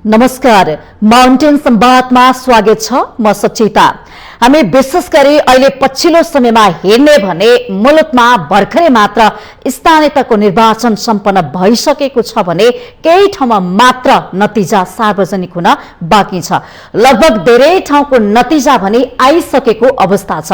नमस्कार, माउन्टेन संवादमा स्वागत छ। म सचेता। हामी विशेष गरी अहिले पछिल्लो समयमा हेर्ने भने मुलुकमा भर्खरै मात्र स्थानीय तहको निर्वाचन सम्पन्न भइसकेको छ भने केही ठाउँमा मात्र नतिजा सार्वजनिक हुन बाँकी छ। लगभग धेरै ठाउँको नतिजा भने आइसकेको अवस्था छ।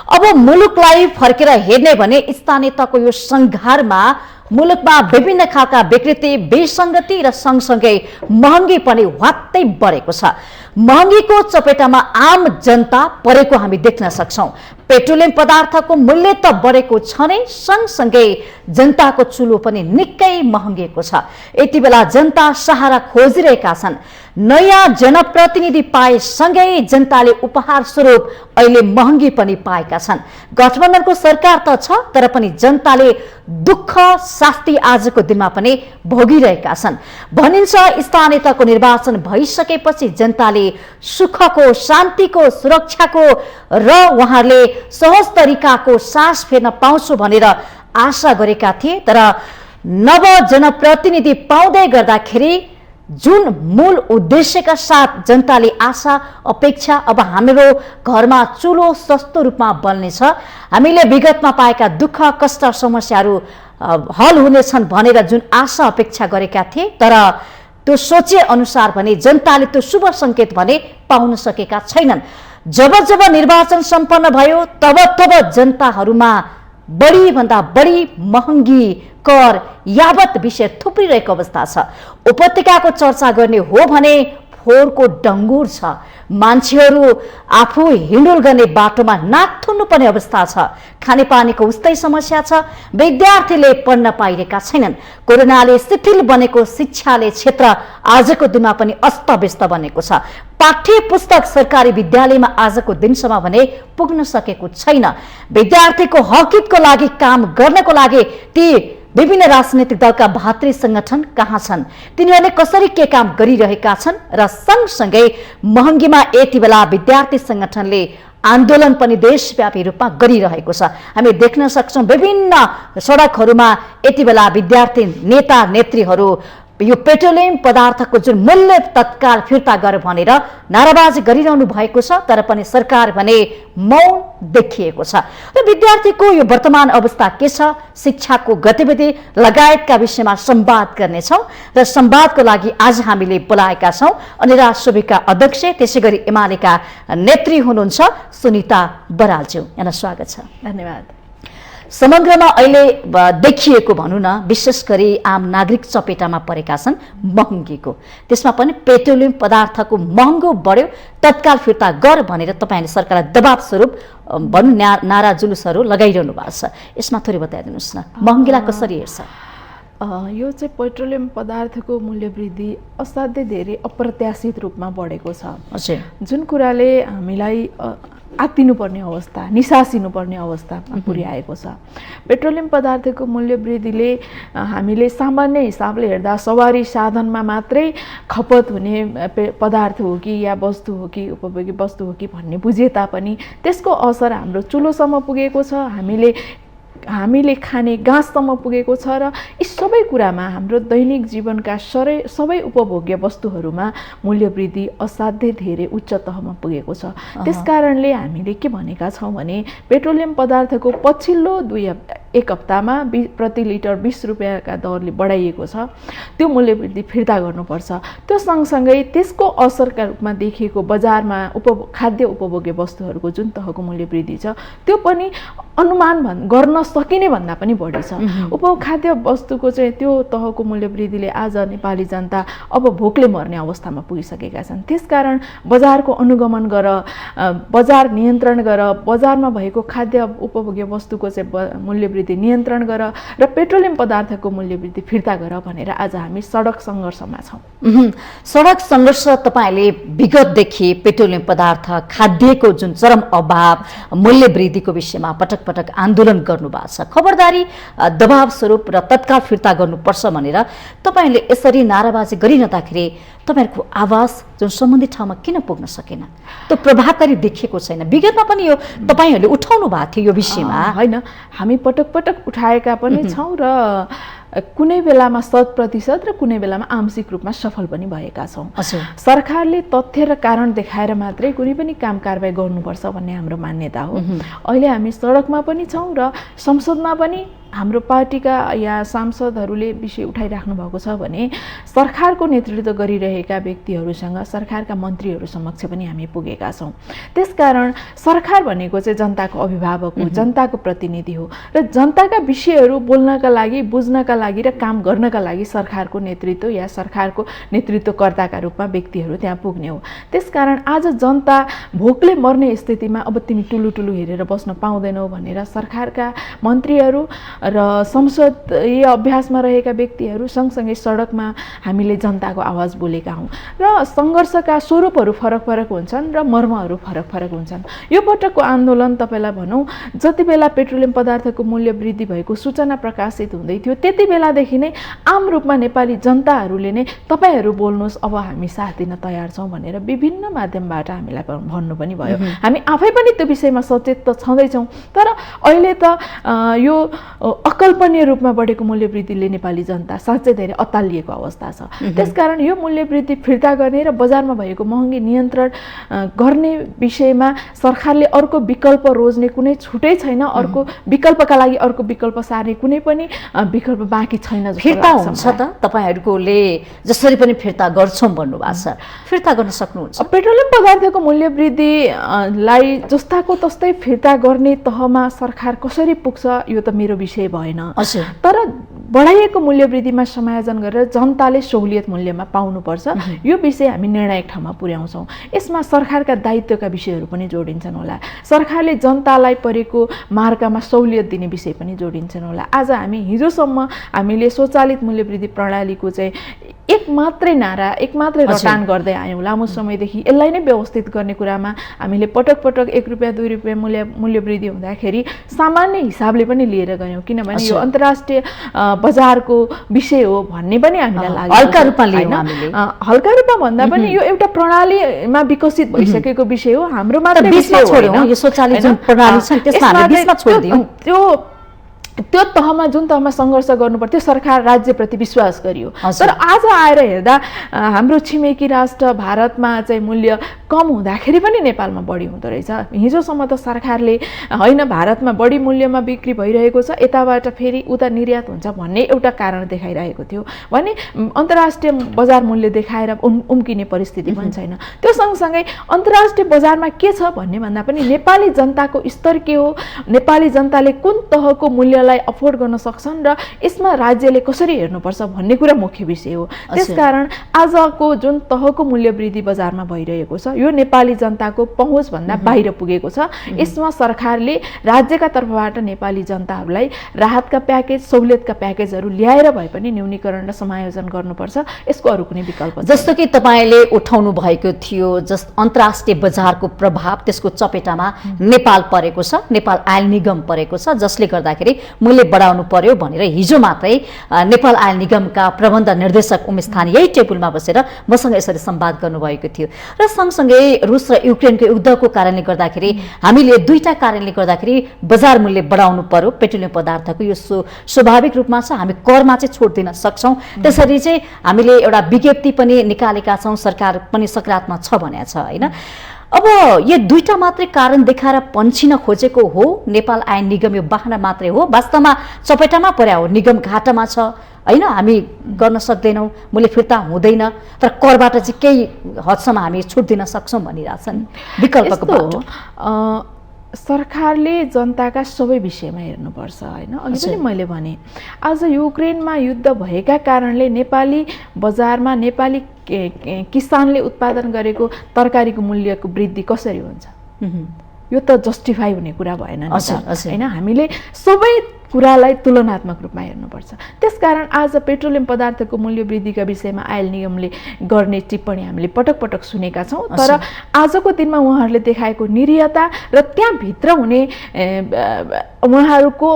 अब मुलुकलाई फर्केर हेर्ने भने स्थानीय तहको यो संघारमा मुलुकमा विभिन्न खालका विकृति, विसंगति र सँगसँगै महँगी पनि ह्वात्तै बढेको छ। महँगीको चपेटामा आम जनता परेको हामी देख्न सक्छौं। पेट्रोलियम पदार्थको मूल्य त बढेको छ नै, सँगसँगै जनताको चुलो पनि निकै महँगेको छ। यति बेला जनता सहारा खोजिरहेका छन्। नयाँ जनप्रतिनिधि पाएसँगै जनताले उपहार स्वरूप अहिले महँगी पनि पाएका छन्। गठबन्धनको सरकार त छ, तर पनि जनताले दुःख शास्ति आजको दिनमा पनि भोगिरहेका छन्। भनिन्छ स्थानीय तहको निर्वाचन भइसकेपछि जनताले सुखको, शान्तिको, सुरक्षाको र उहाँहरूले सहज तरिकाको सास फेर्न पाउँछु भनेर आशा गरेका थिए। तर नव जनप्रतिनिधि पाउँदै गर्दाखेरि जुन मूल उद्देश्यका साथ जनताले आशा अपेक्षा अब हाम्रो घरमा चुलो सस्तो रूपमा बल्नेछ, हामीले विगतमा पाएका दुःख कष्ट समस्याहरू हल हुनेछन् भनेर जुन आशा अपेक्षा गरेका थिए, तर त्यो सोचे अनुसार भने जनताले त्यो शुभ संकेत भने पाउन सकेका छैनन्। जब जब निर्वाचन सम्पन्न भयो तब तब जनताहरूमा बढी भन्दा बढी महँगी, कर यावत विषय थुप्रिरहेको अवस्था छ। उपत्यकाको चर्चा गर्ने हो भने फोहोरको डङ्गुर छ। मान्छेहरू आफू हिँडुल गर्ने बाटोमा नाक थुन्नुपर्ने अवस्था छ। खानेपानीको उस्तै समस्या छ। विद्यार्थीले पढ्न पाइरहेका छैनन्। कोरोनाले शिथिल बनेको शिक्षाले क्षेत्र आजको दिनमा पनि अस्तव्यस्त बनेको छ। पाठ्य पुस्तक सरकारी विद्यालयमा आजको दिनसम्म भने पुग्न सकेको छैन। विद्यार्थीको हकितको लागि काम गर्नको लागि ती विभिन्न राजनैतिक दलका भातृ संगठन कहाँ छन्? तिनीहरूले कसरी के काम गरिरहेका छन्? र सँगसँगै महँगीमा यति बेला विद्यार्थी संगठनले आन्दोलन पनि देशव्यापी रूपमा गरिरहेको छ। हामी देख्न सक्छौं विभिन्न सडकहरूमा यति बेला विद्यार्थी नेता नेत्रीहरू यो पेट्रोलियम पदार्थको जुन मूल्य तत्काल फिर्ता गर भनेर नाराबाजी गरिरहनु भएको छ, तर पनि सरकार भने मौन देखिएको छ। र विद्यार्थीको यो वर्तमान अवस्था के छ, शिक्षाको गतिविधि लगायतका विषयमा संवाद गर्नेछौँ। र संवादको लागि आज हामीले बोलाएका छौँ अनिरा सुविका अध्यक्ष, त्यसैगरी एमालेका नेत्री हुनुहुन्छ सुनिता बरालज्यू। यहाँ स्वागत छ। धन्यवाद। समग्रमा अहिले देखिएको भनौँ न, विशेष गरी आम नागरिक चपेटामा परेका छन् महँगीको। त्यसमा पनि पेट्रोलियम पदार्थको महँगो बढ्यो, तत्काल फिर्ता गर भनेर तपाईँले सरकारलाई दबाब स्वरूप भनौँ नारा जुलुसहरू लगाइरहनु भएको छ। यसमा थोरै बताइदिनुहोस् न, महँगीलाई कसरी हेर्छ? यो चाहिँ पेट्रोलियम पदार्थको मूल्य वृद्धि असाध्यै धेरै अप्रत्याशित रूपमा बढेको छ। जुन कुराले हामीलाई आत्तिनुपर्ने अवस्था, निसासिनुपर्ने अवस्थामा पुर्याएको छ। पेट्रोलियम पदार्थको मूल्य वृद्धिले हामीले सामान्य हिसाबले हेर्दा सवारी साधनमा मात्रै खपत हुने पदार्थ हो कि या वस्तु हो कि उपभोग्य वस्तु हो कि भन्ने बुझे तापनि त्यसको असर हाम्रो चुलोसम्म पुगेको छ, हामीले खाने गाँससम्म पुगेको छ र यी सबै कुरामा हाम्रो दैनिक जीवनका सबै उपभोग्य वस्तुहरूमा मूल्य वृद्धि असाध्यै धेरै उच्च तहमा पुगेको छ। त्यसकारणले हामीले के भनेका छौँ भने पेट्रोलियम पदार्थको पछिल्लो एक हप्तामा प्रति लिटर 20 रुपियाँका दरले बढाइएको छ। त्यो मूल्य वृद्धि फिर्ता गर्नुपर्छ। त्यो सँगसँगै त्यसको असरका रूपमा देखिएको बजारमा खाद्य उपभोग्य वस्तुहरूको जुन तहको मूल्य वृद्धि छ त्यो पनि अनुमान गर्न सकिने भन्दा पनि बढी छ। उपखाद्य वस्तुको चाहिँ त्यो तहको मूल्य वृद्धिले आज नेपाली जनता अब भोकले मर्ने अवस्थामा पुगिसकेका छन्। त्यसकारण बजारको अनुगमन गर, बजार नियन्त्रण गर, बजारमा भएको खाद्य उपभोग्य वस्तुको चाहिँ मूल्य वृद्धि नियन्त्रण गर र पेट्रोलियम पदार्थको मूल्य वृद्धि फिर्ता गर भनेर आज हामी सडक सङ्घर्षमा छौँ। सडक सङ्घर्ष तपाईँले विगतदेखि पेट्रोलियम पदार्थ, खाद्यको जुन चरम अभाव, मूल्य वृद्धिको विषयमा पटक पटक आन्दोलन गर्नुभएको छ। खबरदारी, दबाव स्वरूप र तत्काल फिर्ता गर्नुपर्छ भनेर तपाईँले यसरी नाराबाजी गरिरहँदाखेरि तपाईँहरूको आवाज जुन सम्बन्धित ठाउँमा किन पुग्न सकेन? त्यो प्रभावकारी देखिएको छैन। विगतमा पनि यो तपाईँहरूले उठाउनु भएको थियो यो विषयमा, होइन? हामी पटक पटक उठाएका पनि छौँ र कुनै बेलामा 100% र कुनै बेलामा आंशिक रूपमा सफल पनि भएका छौँ। सरकारले तथ्य र कारण देखाएर मात्रै कुनै पनि काम कारबाही गर्नुपर्छ भन्ने हाम्रो मान्यता हो। अहिले हामी सडकमा पनि छौँ र संसदमा पनि हाम्रो पार्टीका या सांसदहरूले विषय उठाइराख्नु भएको छ भने सरकारको नेतृत्व गरिरहेका व्यक्तिहरूसँग सरकारका मन्त्रीहरू समक्ष पनि हामी पुगेका छौँ। त्यसकारण सरकार भनेको चाहिँ जनताको अभिभावक हो, जनताको प्रतिनिधि हो र जनताका विषयहरू बोल्नका लागि, बुझ्नका लागि र काम गर्नका लागि सरकारको नेतृत्व या सरकारको नेतृत्वकर्ताका रूपमा व्यक्तिहरू त्यहाँ पुग्ने हो। त्यसकारण आज जनता भोकले मर्ने स्थितिमा अब तिमी टुलु हेरेर बस्न पाउँदैनौ भनेर सरकारका मन्त्रीहरू र संसदीय अभ्यासमा रहेका व्यक्तिहरू सँगसँगै सडकमा हामीले जनताको आवाज बोलेका हौँ र सङ्घर्षका स्वरूपहरू फरक फरक हुन्छन् र मर्महरू फरक फरक हुन्छन्। यो पटकको आन्दोलन तपाईँलाई भनौँ जति बेला पेट्रोलियम पदार्थको मूल्य वृद्धि भएको सूचना प्रकाशित हुँदै थियो त्यति बेलादेखि नै आम रूपमा नेपाली जनताहरूले नै तपाईँहरू बोल्नुहोस् अब हामी साथ दिन तयार छौँ भनेर विभिन्न माध्यमबाट हामीलाई भन्नु पनि भयो। हामी आफै पनि त्यो विषयमा सचेत त छँदैछौँ तर अहिले त यो अकल्पनीय रूपमा बढेको मूल्य वृद्धिले नेपाली जनता साँच्चै धेरै अत्तालिएको अवस्था छ। त्यसकारण यो मूल्य वृद्धि फिर्ता गर्ने र बजारमा भएको महँगी नियन्त्रण गर्ने विषयमा सरकारले अर्को विकल्प रोज्ने कुनै छुटै छैन। अर्को विकल्पका लागि अर्को विकल्प सार्ने कुनै पनि विकल्प बाँकी छैन। फिर्ता हुन्छ त तपाईँहरूकोले जसरी पनि फिर्ता गर्छौँ भन्नुभएको छ, फिर्ता गर्न सक्नुहुन्छ? पेट्रोलियम पदार्थको मूल्य वृद्धिलाई जस्ताको तस्तै फिर्ता गर्ने तहमा सरकार कसरी पुग्छ यो त मेरो विषय भएन। तर बढाइएको मूल्य वृद्धिमा समायोजन गरेर जनताले सहुलियत मूल्यमा पाउनुपर्छ यो विषय हामी निर्णायक ठाउँमा पुर्याउँछौँ। यसमा सरकारका दायित्वका विषयहरू पनि जोडिन्छन् होला। सरकारले जनतालाई परेको मार्कामा सहुलियत दिने विषय पनि जोडिन्छन् होला। आज हामी हिजोसम्म हामीले स्वचालित मूल्य वृद्धि प्रणालीको चाहिँ एक मात्रै नारा, एक मात्रै रटान गर्दै आयौँ लामो समयदेखि। यसलाई नै व्यवस्थित गर्ने कुरामा हामीले पटक पटक 1 रुपियाँ 2 रुपियाँ मूल्य वृद्धि हुँदाखेरि सामान्य हिसाबले पनि लिएर गयौँ किनभने यो अन्तर्राष्ट्रिय बजारको विषय हो भन्ने पनि हामीलाई लाग्यो। हल्का रूपमा लियौँ हामीले। हल्का रूपमा भन्दा पनि यो एउटा प्रणालीमा विकसित भइसकेको विषय हो। हाम्रो मात्र बिचमा छोड्यौँ यो स्वचालित जुन प्रणाली छ त्यसमा हामी बिचमा छोड्दियौँ। त्यो तहमा जुन तहमा सङ्घर्ष गर्नुपर्थ्यो सरकार राज्यप्रति विश्वास गरियो। तर आज आएर हेर्दा हाम्रो छिमेकी राष्ट्र भारतमा चाहिँ मूल्य कम हुँदाखेरि पनि नेपालमा बढी हुँदो रहेछ। हिजोसम्म त सरकारले होइन भारतमा बढी मूल्यमा बिक्री भइरहेको छ यताबाट फेरि उता निर्यात हुन्छ भन्ने एउटा कारण देखाइरहेको थियो भने अन्तर्राष्ट्रिय बजार मूल्य देखाएर उम्किने परिस्थिति पनि छैन। त्यो सँगसँगै अन्तर्राष्ट्रिय बजारमा के छ भन्ने भन्दा पनि नेपाली जनताको स्तर के हो, नेपाली जनताले कुन तहको मूल्यलाई अफोर्ड गर्न सक्छन् र यसमा राज्यले कसरी हेर्नुपर्छ भन्ने कुरा मुख्य विषय हो। त्यसकारण आजको जुन तहको मूल्य वृद्धि बजारमा भइरहेको छ यो नेपाली जनताको पहुँचभन्दा बाहिर पुगेको छ। यसमा सरकारले राज्यका तर्फबाट नेपाली जनताहरूलाई राहतका प्याकेज, सहुलियतका प्याकेजहरू ल्याएर भए पनि न्यूनीकरण र समायोजन गर्नुपर्छ। यसको अरू कुनै विकल्प छैन। जस्तो कि तपाईँले उठाउनु भएको थियो अन्तर्राष्ट्रिय बजारको प्रभाव त्यसको चपेटामा नेपाल परेको छ, नेपाल आयल निगम परेको छ जसले गर्दाखेरि मूल्य बढाउनु पर्यो भनेर हिजो मात्रै नेपाल आयल निगमका प्रबन्ध निर्देशक उमेश थान यही टेबलमा बसेर मसँग यसरी संवाद गर्नुभएको थियो। र सँगसँगै रुस र युक्रेनको युद्धको कारणले गर्दाखेरि हामीले दुईटा कारणले गर्दाखेरि बजार मूल्य बढाउनु पर्यो पेट्रोलियम पदार्थको यो स्वाभाविक रूपमा छ। हामी करमा चाहिँ छोड दिन सक्छौँ। त्यसरी चाहिँ हामीले एउटा विज्ञप्ति पनि निकालेका छौँ, सरकार पनि सकारात्मक छ भनेको छ होइन। अब यो दुईटा मात्रै कारण देखाएर पन्छिन खोजेको हो नेपाल आयल निगम यो बाहना मात्रै हो, वास्तवमा चपेटामा पर्या हो, निगम घाटामा छ होइन, हामी गर्न सक्दैनौँ, मूल्य फिर्ता हुँदैन तर करबाट चाहिँ केही हदसम्म हामी छुट दिन सक्छौँ भनिरहेछन्। विकल्पको बाटो सरकारले जनताका सबै विषयमा हेर्नुपर्छ होइन। अघि पनि मैले भने आज युक्रेनमा युद्ध भएका कारणले नेपाली बजारमा नेपाली किसानले उत्पादन गरेको तरकारीको मूल्यको वृद्धि कसरी हुन्छ यो त जस्टिफाई हुने कुरा भएन होइन। हामीले सबै कुरालाई तुलनात्मक रूपमा हेर्नुपर्छ। त्यसकारण आज पेट्रोलियम पदार्थको मूल्य वृद्धिका विषयमा आयल निगमले गर्ने टिप्पणी हामीले पटक पटक सुनेका छौँ। तर आजको दिनमा उहाँहरूले देखाएको निरीहता र त्यहाँभित्र हुने उहाँहरूको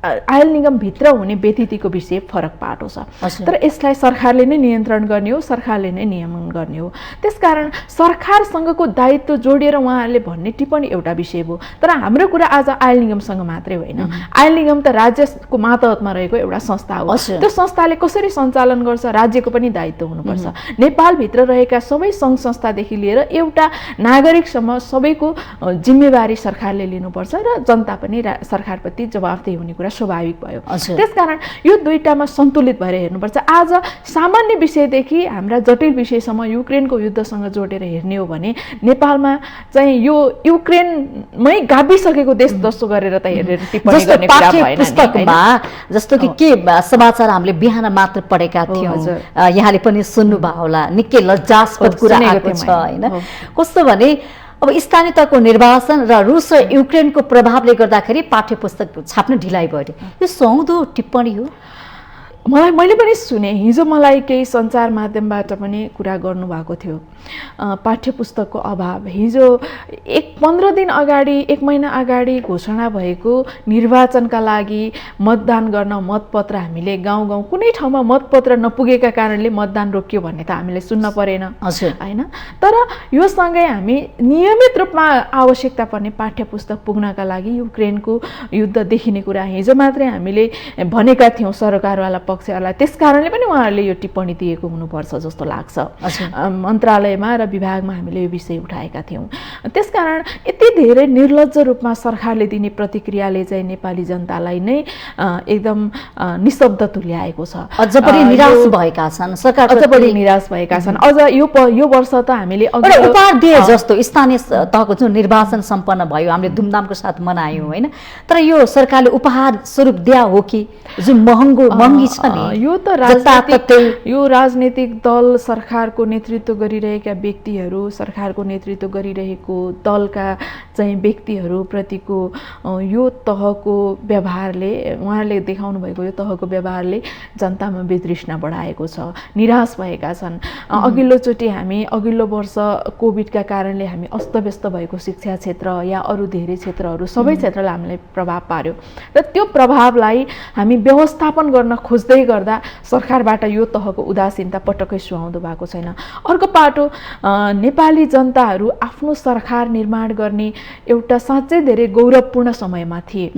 आयल निगमभित्र हुने व्यतिथिको विषय फरक पाटो छ। तर यसलाई सरकारले नै नियन्त्रण गर्ने हो, सरकारले नै नियमन गर्ने हो। त्यसकारण सरकारसँगको दायित्व जोडिएर उहाँहरूले भन्ने टिप्पणी एउटा विषय हो। तर हाम्रो कुरा आज आयल निगमसँग मात्रै होइन। आयल निगम त राज्यको मातहतमा रहेको एउटा संस्था हो। त्यो संस्थाले कसरी सञ्चालन गर्छ राज्यको पनि दायित्व हुनुपर्छ। नेपालभित्र रहेका सबै सङ्घ संस्थादेखि लिएर एउटा नागरिकसम्म सबैको जिम्मेवारी सरकारले लिनुपर्छ र जनता पनि सरकारप्रति जवाफदेही हुने कुरा स्वाभाविक भयो। त्यसकारण यो दुईटामा सन्तुलित भएर हेर्नुपर्छ। आज सामान्य विषयदेखि हाम्रा जटिल विषयसम्म युक्रेनको युद्धसँग जोडेर हेर्ने हो भने नेपालमा चाहिँ यो युक्रेनमै गाभिसकेको देश जस्तो गरेर त हेरेर टिप्पणी गर्ने कुरा भएन। पुस्तकमा जस्तो कि के समाचार हामीले बिहान मात्र पढेका थियौँ, यहाँले पनि सुन्नुभयो होला, निकै लज्जास्पद कुरा आएको छ होइन। कस्तो भने अब स्थानीय तहको निर्वाचन र रुस र युक्रेनको प्रभावले गर्दाखेरि पाठ्य पुस्तक छाप्न ढिलाइ भयो। यो सुहाउँदो टिप्पणी हो। मैले पनि सुने, हिजो मलाई केही सञ्चार माध्यमबाट पनि कुरा गर्नुभएको थियो पाठ्य पुस्तकको अभाव। हिजो 15 दिन अगाडि, 1 महिना अगाडि घोषणा भएको निर्वाचनका लागि मतदान गर्न मतपत्र हामीले गाउँ गाउँ कुनै ठाउँमा मतपत्र नपुगेका कारणले मतदान रोकियो भन्ने त हामीले सुन्न परेन होइन। तर यो सँगै हामी नियमित रूपमा आवश्यकता पर्ने पाठ्य पुस्तक पुग्नका लागि युक्रेनको युद्ध देखिने कुरा हिजो मात्रै हामीले भनेका थियौँ सरकारवाला पक्षहरूलाई। त्यसकारणले पनि उहाँहरूले यो टिप्पणी दिएको हुनुपर्छ जस्तो लाग्छ। मन्त्रालयमा र विभागमा हामीले यो विषय उठाएका थियौँ। त्यसकारण यति धेरै निर्लज्ज रूपमा सरकारले दिने प्रतिक्रियाले चाहिँ नेपाली जनतालाई नै एकदम निशब्द तुल्याएको छ। अझ बढी निराश भएका छन्, सरकार अझ बढी निराश भएका छन्। अझ यो वर्ष त हामीले उपहार दिए जस्तो स्थानीय तहको जुन निर्वाचन सम्पन्न भयो हामीले धुमधामको साथ मनायौँ होइन। तर यो सरकारले उपहार स्वरूप दिया हो कि जुन महँगी छ नि, यो त राजनीतिक दल, सरकारको नेतृत्व गरिरहेका व्यक्तिहरू, सरकारको नेतृत्व गरिरहेको दलका चाहिँ व्यक्तिहरूप्रतिको यो तहको व्यवहारले, उहाँहरूले देखाउनु भएको यो तहको व्यवहारले जनतामा वितृष्णा बढाएको छ, निराश भएका छन्। अघिल्लोचोटि हामी अघिल्लो वर्ष कोभिडका कारणले हामी अस्तव्यस्त भएको शिक्षा क्षेत्र या अरू धेरै क्षेत्रहरू, सबै क्षेत्रलाई हामीलाई प्रभाव पार्यो र त्यो प्रभावलाई हामी व्यवस्थापन गर्न खोज्दै गर्दा सरकारबाट यो तहको उदासीनता पटक्कै सुहाउँदो भएको छैन। अर्को पाटो नेपाली जनताहरू आफ्नो सरकार निर्माण गर्ने एउटा साँच्चै धेरै गौरवपूर्ण समयमा थिए।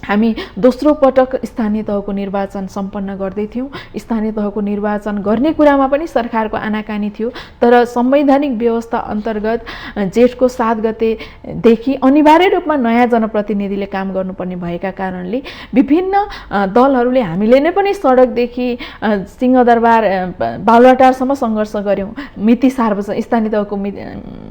हामी दोस्रो पटक स्थानीय तहको निर्वाचन सम्पन्न गर्दै थियौँ। स्थानीय तहको निर्वाचन गर्ने कुरामा पनि सरकारको आनाकानी थियो। तर संवैधानिक व्यवस्था अन्तर्गत जेठको 7 गतेदेखि अनिवार्य रूपमा नयाँ जनप्रतिनिधिले काम गर्नुपर्ने भएका कारणले विभिन्न दलहरूले हामीले नै पनि सडकदेखि सिंहदरबार बालुवाटारसम्म सङ्घर्ष गऱ्यौँ स्थानीय तहको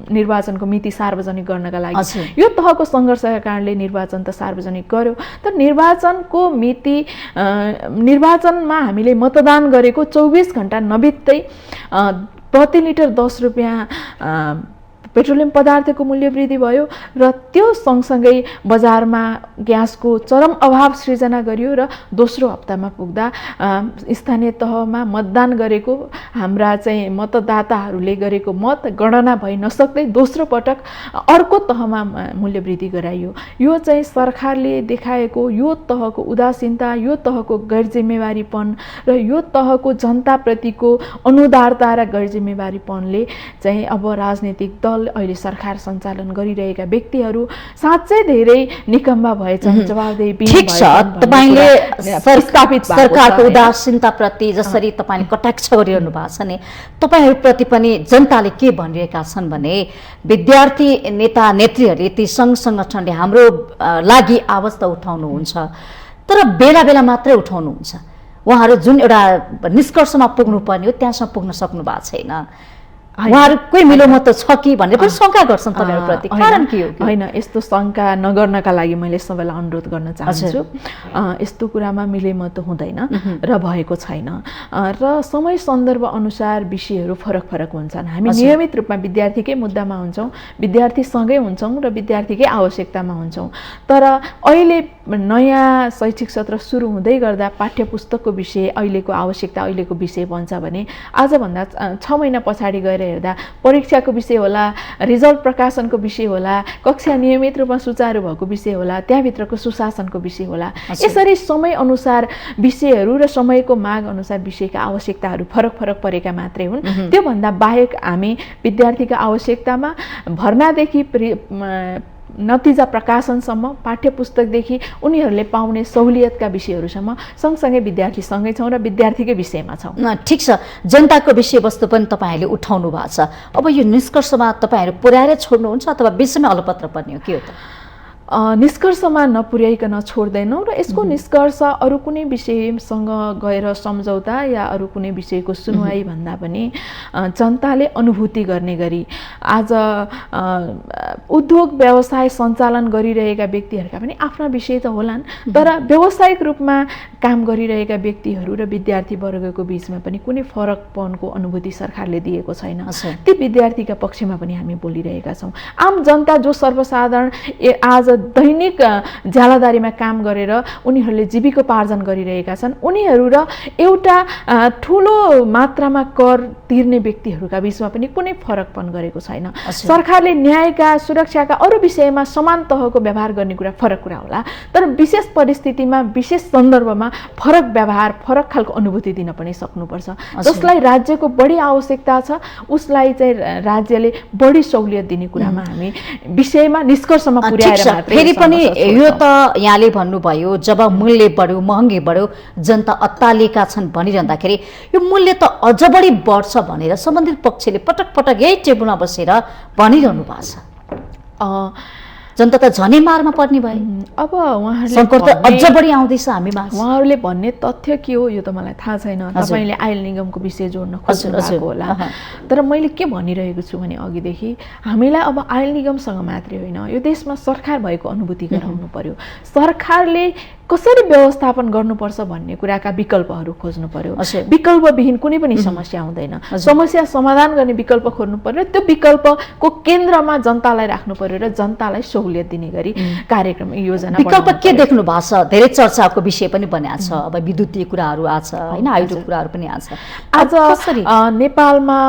निर्वाचनको मिति सार्वजनिक गर्नका लागि। यो तहको सङ्घर्षका कारणले निर्वाचन त सार्वजनिक गर्यो, तर निर्वाचनको मिति निर्वाचनमा हामीले मतदान गरेको 24 घण्टा नबित्दै प्रति लिटर 10 रुपियाँ पेट्रोलियम पदार्थको मूल्य वृद्धि भयो र त्यो सँगसँगै बजारमा ग्यासको चरम अभाव सृजना गरियो र दोस्रो हप्तामा पुग्दा स्थानीय तहमा मतदान गरेको हाम्रा चाहिँ मतदाताहरूले गरेको मत गणना भइ नसक्दै दोस्रो पटक अर्को तहमा मूल्य वृद्धि गराइयो। यो चाहिँ सरकारले देखाएको यो तहको उदासीनता, यो तहको गैरजिम्मेवारीपन र यो तहको जनताप्रतिको अनुदारता र गैरजिम्मेवारीपनले चाहिँ अब राजनीतिक दल, अहिले सरकार सञ्चालन गरिरहेका व्यक्तिहरू साँच्चै धेरै निकम्मा भएछन्, जवाफदेही ठीक छ। तपाईले सरकारको उदासीनताप्रति जसरी तपाईले कटाक्ष गरिरहनु भएको छ नि, तपाईहरुप्रति पनि जनताले के भनिरहेका छन् भने विद्यार्थी नेता नेत्रीहरूले ती सङ्घ सङ्गठनले हाम्रो लागि आवाज त उठाउनुहुन्छ, तर बेला बेला मात्रै उठाउनुहुन्छ। उहाँहरू जुन एउटा निष्कर्षमा पुग्नु पर्ने हो त्यहाँसम्म पुग्न सक्नु भएको छैन। उहाँहरूकै मिलोमत छ कि भनेर पनि शङ्का गर्छन् तपाईँहरूप्रति, कारण के हो? होइन, यस्तो शङ्का नगर्नका लागि मैले सबैलाई अनुरोध गर्न चाहन्छु। यस्तो कुरामा मिलेमत हुँदैन र भएको छैन र समय सन्दर्भ अनुसार विषयहरू फरक फरक हुन्छन्। हामी नियमित रूपमा विद्यार्थीकै मुद्दामा हुन्छौँ, विद्यार्थीसँगै हुन्छौँ र विद्यार्थीकै आवश्यकतामा हुन्छौँ। तर अहिले नयाँ शैक्षिक सत्र सुरु हुँदै गर्दा पाठ्य पुस्तकको विषय अहिलेको आवश्यकता, अहिलेको विषय बन्छ भने आजभन्दा 6 महिना पछाडि गएर हेर्दा परीक्षाको विषय होला, रिजल्ट प्रकाशनको विषय होला, कक्षा नियमित रूपमा सुचारू भएको विषय होला, त्यहाँभित्रको सुशासनको विषय होला। यसरी समय अनुसार विषयहरू र समयको माग अनुसार विषयका आवश्यकताहरू फरक फरक परेका मात्रै हुन्। त्योभन्दा बाहेक हामी विद्यार्थीका आवश्यकतामा भर्नादेखि नतिजा प्रकाशनसम्म, पाठ्यपुस्तकदेखि उनीहरूले पाउने सहुलियतका विषयहरूसम्म सँगसँगै विद्यार्थीसँगै छौँ र विद्यार्थीकै विषयमा छौँ। ठिक छ, जनताको विषयवस्तु पनि तपाईँहरूले उठाउनु भएको छ। अब यो निष्कर्षमा तपाईँहरू पुर्याएर छोड्नुहुन्छ अथवा बिचमै अलपत्र पर्ने हो के हो त? निष्कर्षमा नपुर्याइकन छोड्दैनौँ र यसको निष्कर्ष अरू कुनै विषयसँग गएर सम्झौता या अरू कुनै विषयको सुनवाई भन्दा पनि जनताले अनुभूति गर्ने गरी आज उद्योग व्यवसाय सञ्चालन गरिरहेका व्यक्तिहरूका पनि आफ्ना विषय त होलान्, तर व्यावसायिक रूपमा काम गरिरहेका व्यक्तिहरू र विद्यार्थी वर्गको बीचमा पनि कुनै फरकपनको अनुभूति सरकारले दिएको छैन। ती विद्यार्थीका पक्षमा पनि हामी बोलिरहेका छौँ। आम जनता जो सर्वसाधारण आज दैनिक ज्यालादारीमा काम गरेर उनीहरूले जीविकोपार्जन गरिरहेका छन्, उनीहरू र एउटा ठुलो मात्रामा कर तिर्ने व्यक्तिहरूका बीचमा पनि कुनै फरकपन गरेको छैन। सरकारले न्यायका, सुरक्षाका अरू विषयमा समान तहको व्यवहार गर्ने कुरा फरक कुरा होला, तर विशेष परिस्थितिमा, विशेष सन्दर्भमा फरक व्यवहार, फरक खालको अनुभूति दिन पनि सक्नुपर्छ। जसलाई राज्यको बढी आवश्यकता छ उसलाई चाहिँ राज्यले बढी सहुलियत दिने कुरामा हामी विषयमा निष्कर्षमा पुर्याएर फेरि पनि यो त यहाँले भन्नुभयो जब मूल्य बढ्यो, महँगी बढ्यो, जनता अत्तालिएका छन् भनिरहँदाखेरि यो मूल्य त अझ बढी बढ्छ भनेर सम्बन्धित पक्षले पटक पटक यही टेबलमा बसेर भनिरहनु भएको छ। जनता त झनै मारमा पर्ने भए। अब उहाँहरूले सङ्कट त अझ बढी आउँदैछ हामीमा। उहाँहरूले भन्ने तथ्य के हो यो त मलाई थाहा छैन। तपाईँले आयल निगमको विषय जोड्न खोज्नु भएको होला, तर मैले के भनिरहेको छु भने अघिदेखि हामीलाई अब आयल निगमसँग मात्रै होइन, यो देशमा सरकार भएको अनुभूति गराउनु पर्यो। सरकारले कसरी व्यवस्थापन गर्नुपर्छ भन्ने कुराका विकल्पहरू खोज्नु पर्यो। विकल्पविहीन कुनै पनि समस्या आउँदैन। समस्या समाधान गर्ने विकल्प खोज्नु पर्यो। त्यो विकल्पको केन्द्रमा जनतालाई राख्नु पर्यो र जनतालाई सहुलियत दिने गरी कार्यक्रम योजना। विकल्प के देख्नु भएको छ? धेरै चर्चाको विषय पनि बनेको छ। अब विद्युतीय कुराहरू आछ हैन, हाइड्रो कुराहरू पनि आछ। आज नेपालमा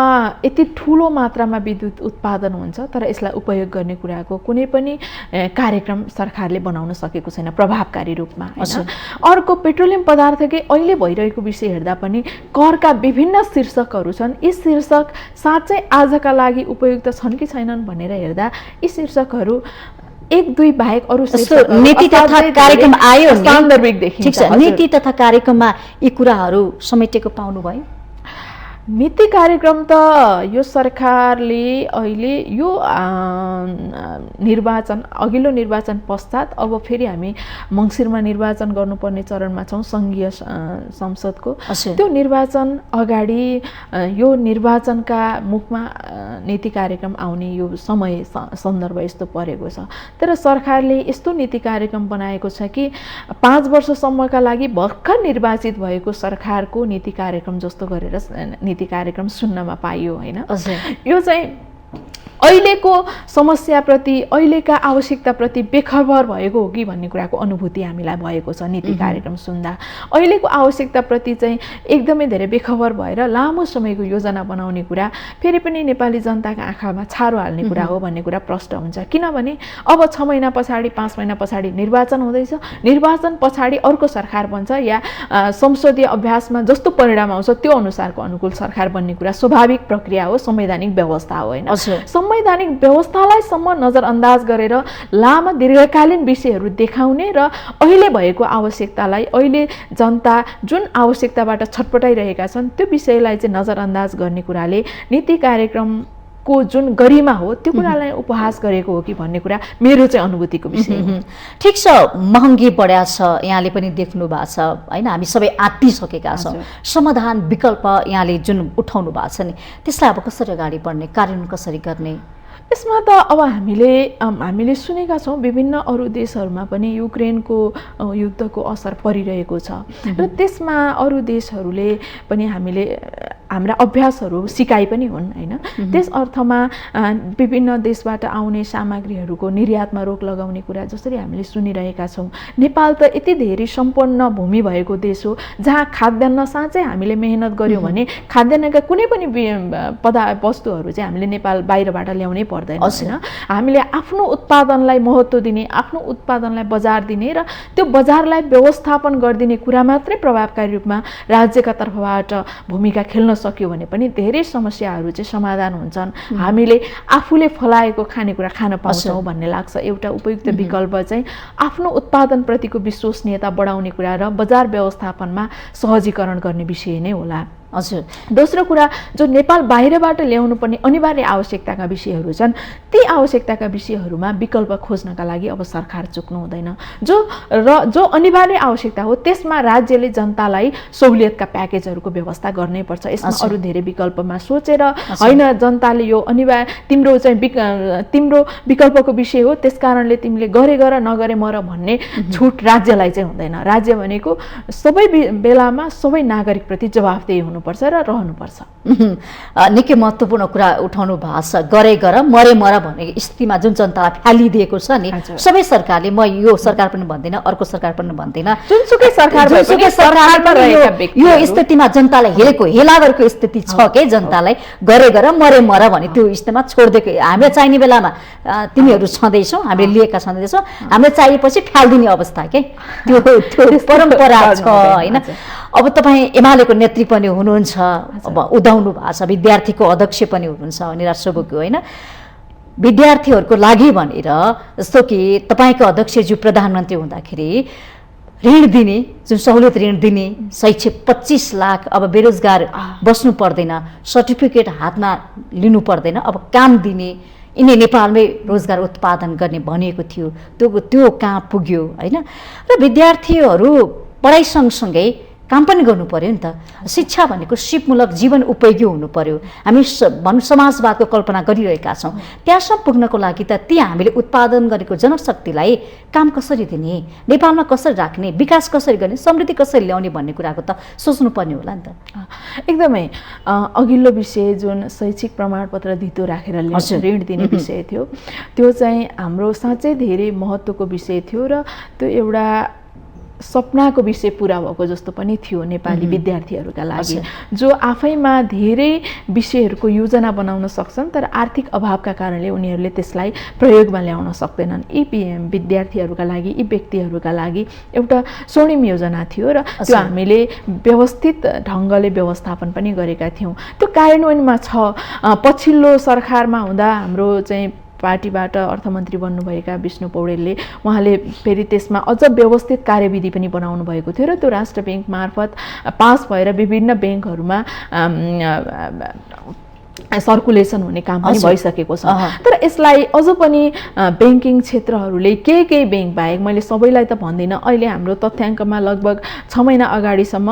यति ठुलो मात्रामा विद्युत उत्पादन हुन्छ, तर यसलाई उपयोग गर्ने कुराको कुनै पनि कार्यक्रम सरकारले बनाउन सकेको छैन प्रभावकारी रूपमा। अर्को पेट्रोलियम पदार्थकै अहिले भइरहेको विषय हेर्दा पनि करका विभिन्न शीर्षकहरू छन्। यी शीर्षक साँच्चै आजका लागि उपयुक्त छन् कि छैनन् भनेर हेर्दा यी शीर्षकहरू एक दुई बाहेक अरू नीति तथा कार्यक्रम आयो, सान्दर्भिक देखिन्छ। नीति तथा कार्यक्रममा यी कुराहरू समेटेको पाउनुभयो? नीति कार्यक्रम त यो सरकारले अहिले यो निर्वाचन, अघिल्लो निर्वाचन पश्चात अब फेरि हामी मङ्सिरमा निर्वाचन गर्नुपर्ने चरणमा छौँ सङ्घीय संसदको। त्यो निर्वाचन अगाडि यो निर्वाचनका मुखमा नीति कार्यक्रम आउने यो समय सन्दर्भ यस्तो परेको छ। तर सरकारले यस्तो नीति कार्यक्रम बनाएको छ कि 5 वर्षसम्मका लागि भर्खर निर्वाचित भएको सरकारको नीति कार्यक्रम जस्तो गरेर नीति कार्यक्रम सुन्नमा पाइयो हैन। यो चाहिँ अहिलेको समस्याप्रति, अहिलेका आवश्यकताप्रति बेखबर भएको हो कि भन्ने कुराको अनुभूति हामीलाई भएको छ नीति कार्यक्रम सुन्दा। अहिलेको आवश्यकताप्रति चाहिँ एकदमै धेरै बेखबर भएर लामो समयको योजना बनाउने कुरा फेरि पनि नेपाली जनताका आँखामा छारो हाल्ने कुरा हो भन्ने कुरा प्रष्ट हुन्छ। किनभने अब 6 महिना पछाडि, 5 महिना पछाडि निर्वाचन हुँदैछ। निर्वाचन पछाडि अर्को सरकार बन्छ या संसदीय अभ्यासमा जस्तो परिणाम आउँछ त्यो अनुसारको अनुकूल सरकार बन्ने कुरा स्वाभाविक प्रक्रिया हो, संवैधानिक व्यवस्था हो हैन। संवैधानिक व्यवस्थालाई सम्म नजरअन्दाज गरेर लामो दीर्घकालीन विषयहरू देखाउने र अहिले भएको आवश्यकतालाई, अहिले जनता जुन आवश्यकताबाट छटपटाइरहेका छन् त्यो विषयलाई चाहिँ नजरअन्दाज गर्ने कुराले नीति कार्यक्रमको जुन गरिमा हो त्यो कुरालाई उपहास गरेको हो कि भन्ने कुरा मेरो चाहिँ अनुभूतिको विषय हो। ठिक छ, महँगी बढ्या छ, यहाँले पनि देख्नु भएको छ हैन, हामी सबै आत्तिसकेका छौँ। समाधान विकल्प यहाँले जुन उठाउनु भएको छ नि त्यसलाई अब कसरी अगाडि बढ्ने, कार्यान्वयन कसरी गर्ने? यसमा त अब हामीले सुनेका छौँ विभिन्न अरू देशहरूमा पनि युक्रेनको युद्धको असर परिरहेको छ र त्यसमा अरू देशहरूले पनि हामीले हाम्रा अभ्यासहरू सिकाइ पनि हुन् हैन। त्यस अर्थमा विभिन्न देशबाट आउने सामग्रीहरूको निर्यातमा रोक लगाउने कुरा जसरी हामीले सुनिरहेका छौँ। नेपाल त यति धेरै सम्पन्न भूमि भएको देश हो जहाँ खाद्यान्न साँच्चै हामीले मेहनत गर्यौँ भने खाद्यान्नका कुनै पनि वस्तुहरू चाहिँ हामीले नेपाल बाहिरबाट ल्याउनै पर्दैन हैन। हामीले आफ्नो उत्पादनलाई महत्त्व दिने, आफ्नो उत्पादनलाई बजार दिने र त्यो बजारलाई व्यवस्थापन गरिदिने कुरा मात्रै प्रभावकारी रूपमा राज्यका तर्फबाट भूमिका खेल्न सक्यो भने पनि धेरै समस्याहरू चाहिँ समाधान हुन्छन्। हामीले आफूले फलाएको खानेकुरा खान पाउँछौँ भन्ने लाग्छ। एउटा उपयुक्त विकल्प चाहिँ आफ्नो उत्पादनप्रतिको विश्वसनीयता बढाउने कुरा र बजार व्यवस्थापनमा सहजीकरण गर्ने विषय नै होला। हजुर। दोस्रो कुरा जो नेपाल बाहिरबाट ल्याउनु पर्ने अनिवार्य आवश्यकताका विषयहरू छन्, ती आवश्यकताका विषयहरूमा विकल्प खोज्नका लागि अब सरकार चुक्नु हुँदैन। जो अनिवार्य आवश्यकता हो त्यसमा राज्यले जनतालाई सहुलियतका प्याकेजहरूको व्यवस्था गर्नैपर्छ। यसमा अरू धेरै विकल्पमा सोचेर होइन जनताले यो अनिवार्य तिम्रो विकल्पको विषय हो त्यसकारणले तिमीले गर नगरे मर भन्ने छुट राज्यलाई चाहिँ हुँदैन। राज्य भनेको सबै बेलामा सबै नागरिकप्रति जवाफदेही हुनुपर्छ र रहनुपर्छ। निकै महत्त्वपूर्ण कुरा उठाउनु भएको छ। गरे गर मरे मर भन्ने स्थितिमा जुन जनतालाई फालिदिएको छ नि सबै सरकारले, म यो सरकार पनि भन्दिनँ अर्को सरकार पनि भन्दिनँ, जुनसुकै सरकार यो स्थितिमा जनतालाई हेरेको हेला गरेको स्थिति छ के जनतालाई गरे गर मरे मर भने त्यो स्थितिमा छोडिदिएको। हामीले चाहिने बेलामा तिमीहरू छँदैछौ, हामीले लिएका छँदैछौँ, हामीले चाहिएपछि फालिदिने अवस्था के त्यो परम्परा छ होइन। अब तपाईँ एमालेको नेत्री पनि हुनुहुन्छ, अब उदाउनु भएको छ, विद्यार्थीको अध्यक्ष पनि हुनुहुन्छ निराज सोबुकी होइन। विद्यार्थीहरूको लागि भनेर जस्तो कि तपाईँको अध्यक्षज्यू प्रधानमन्त्री हुँदाखेरि ऋण दिने, जुन सहुलियत ऋण दिने, शैक्षिक 25 लाख, अब बेरोजगार बस्नु पर्दैन, सर्टिफिकेट हातमा लिनु पर्दैन, अब काम दिने, यिनी नेपालमै रोजगार उत्पादन गर्ने भनिएको थियो, त्यो कहाँ पुग्यो होइन। र विद्यार्थीहरू पढाइ सँगसँगै काम पनि गर्नु पर्यो नि त। शिक्षा भनेको सिपमूलक जीवन उपयोगी हुनु पर्यो। हामी समाजवादको कल्पना गरिरहेका छौँ। त्यहाँसम्म पुग्नको लागि त ती हामीले उत्पादन गरेको जनशक्तिलाई काम कसरी दिने, नेपालमा कसरी राख्ने, विकास कसरी गर्ने, समृद्धि कसरी ल्याउने भन्ने कुराको त सोच्नुपर्ने होला नि त। एकदमै अघिल्लो विषय जुन शैक्षिक प्रमाणपत्र धितो राखेर ऋण दिने विषय थियो त्यो चाहिँ हाम्रो साँच्चै धेरै महत्त्वको विषय थियो र त्यो एउटा सपनाको विषय पुरा भएको जस्तो पनि थियो नेपाली विद्यार्थीहरूका लागि, जो आफैमा धेरै विषयहरूको योजना बनाउन सक्छन् तर आर्थिक अभावका कारणले उनीहरूले त्यसलाई प्रयोगमा ल्याउन सक्दैनन्। यी विद्यार्थीहरूका लागि, यी व्यक्तिहरूका लागि एउटा स्वर्णिम योजना थियो र त्यो हामीले व्यवस्थित ढङ्गले व्यवस्थापन पनि गरेका थियौँ। त्यो कार्यान्वयनमा छ। पछिल्लो सरकारमा हुँदा हाम्रो चाहिँ पार्टीबाट अर्थमन्त्री बन्नुभएका विष्णु पौडेलले उहाँले फेरि त्यसमा अझ व्यवस्थित कार्यविधि पनि बनाउनु भएको थियो र त्यो राष्ट्र ब्याङ्क मार्फत पास भएर विभिन्न ब्याङ्कहरूमा सर्कुलेसन हुने काम पनि भइसकेको छ। तर यसलाई अझ पनि ब्याङ्किङ क्षेत्रहरूले केही ब्याङ्क बाहेक, मैले सबैलाई त भन्दिनँ, अहिले हाम्रो तथ्याङ्कमा लगभग 6 महिना अगाडिसम्म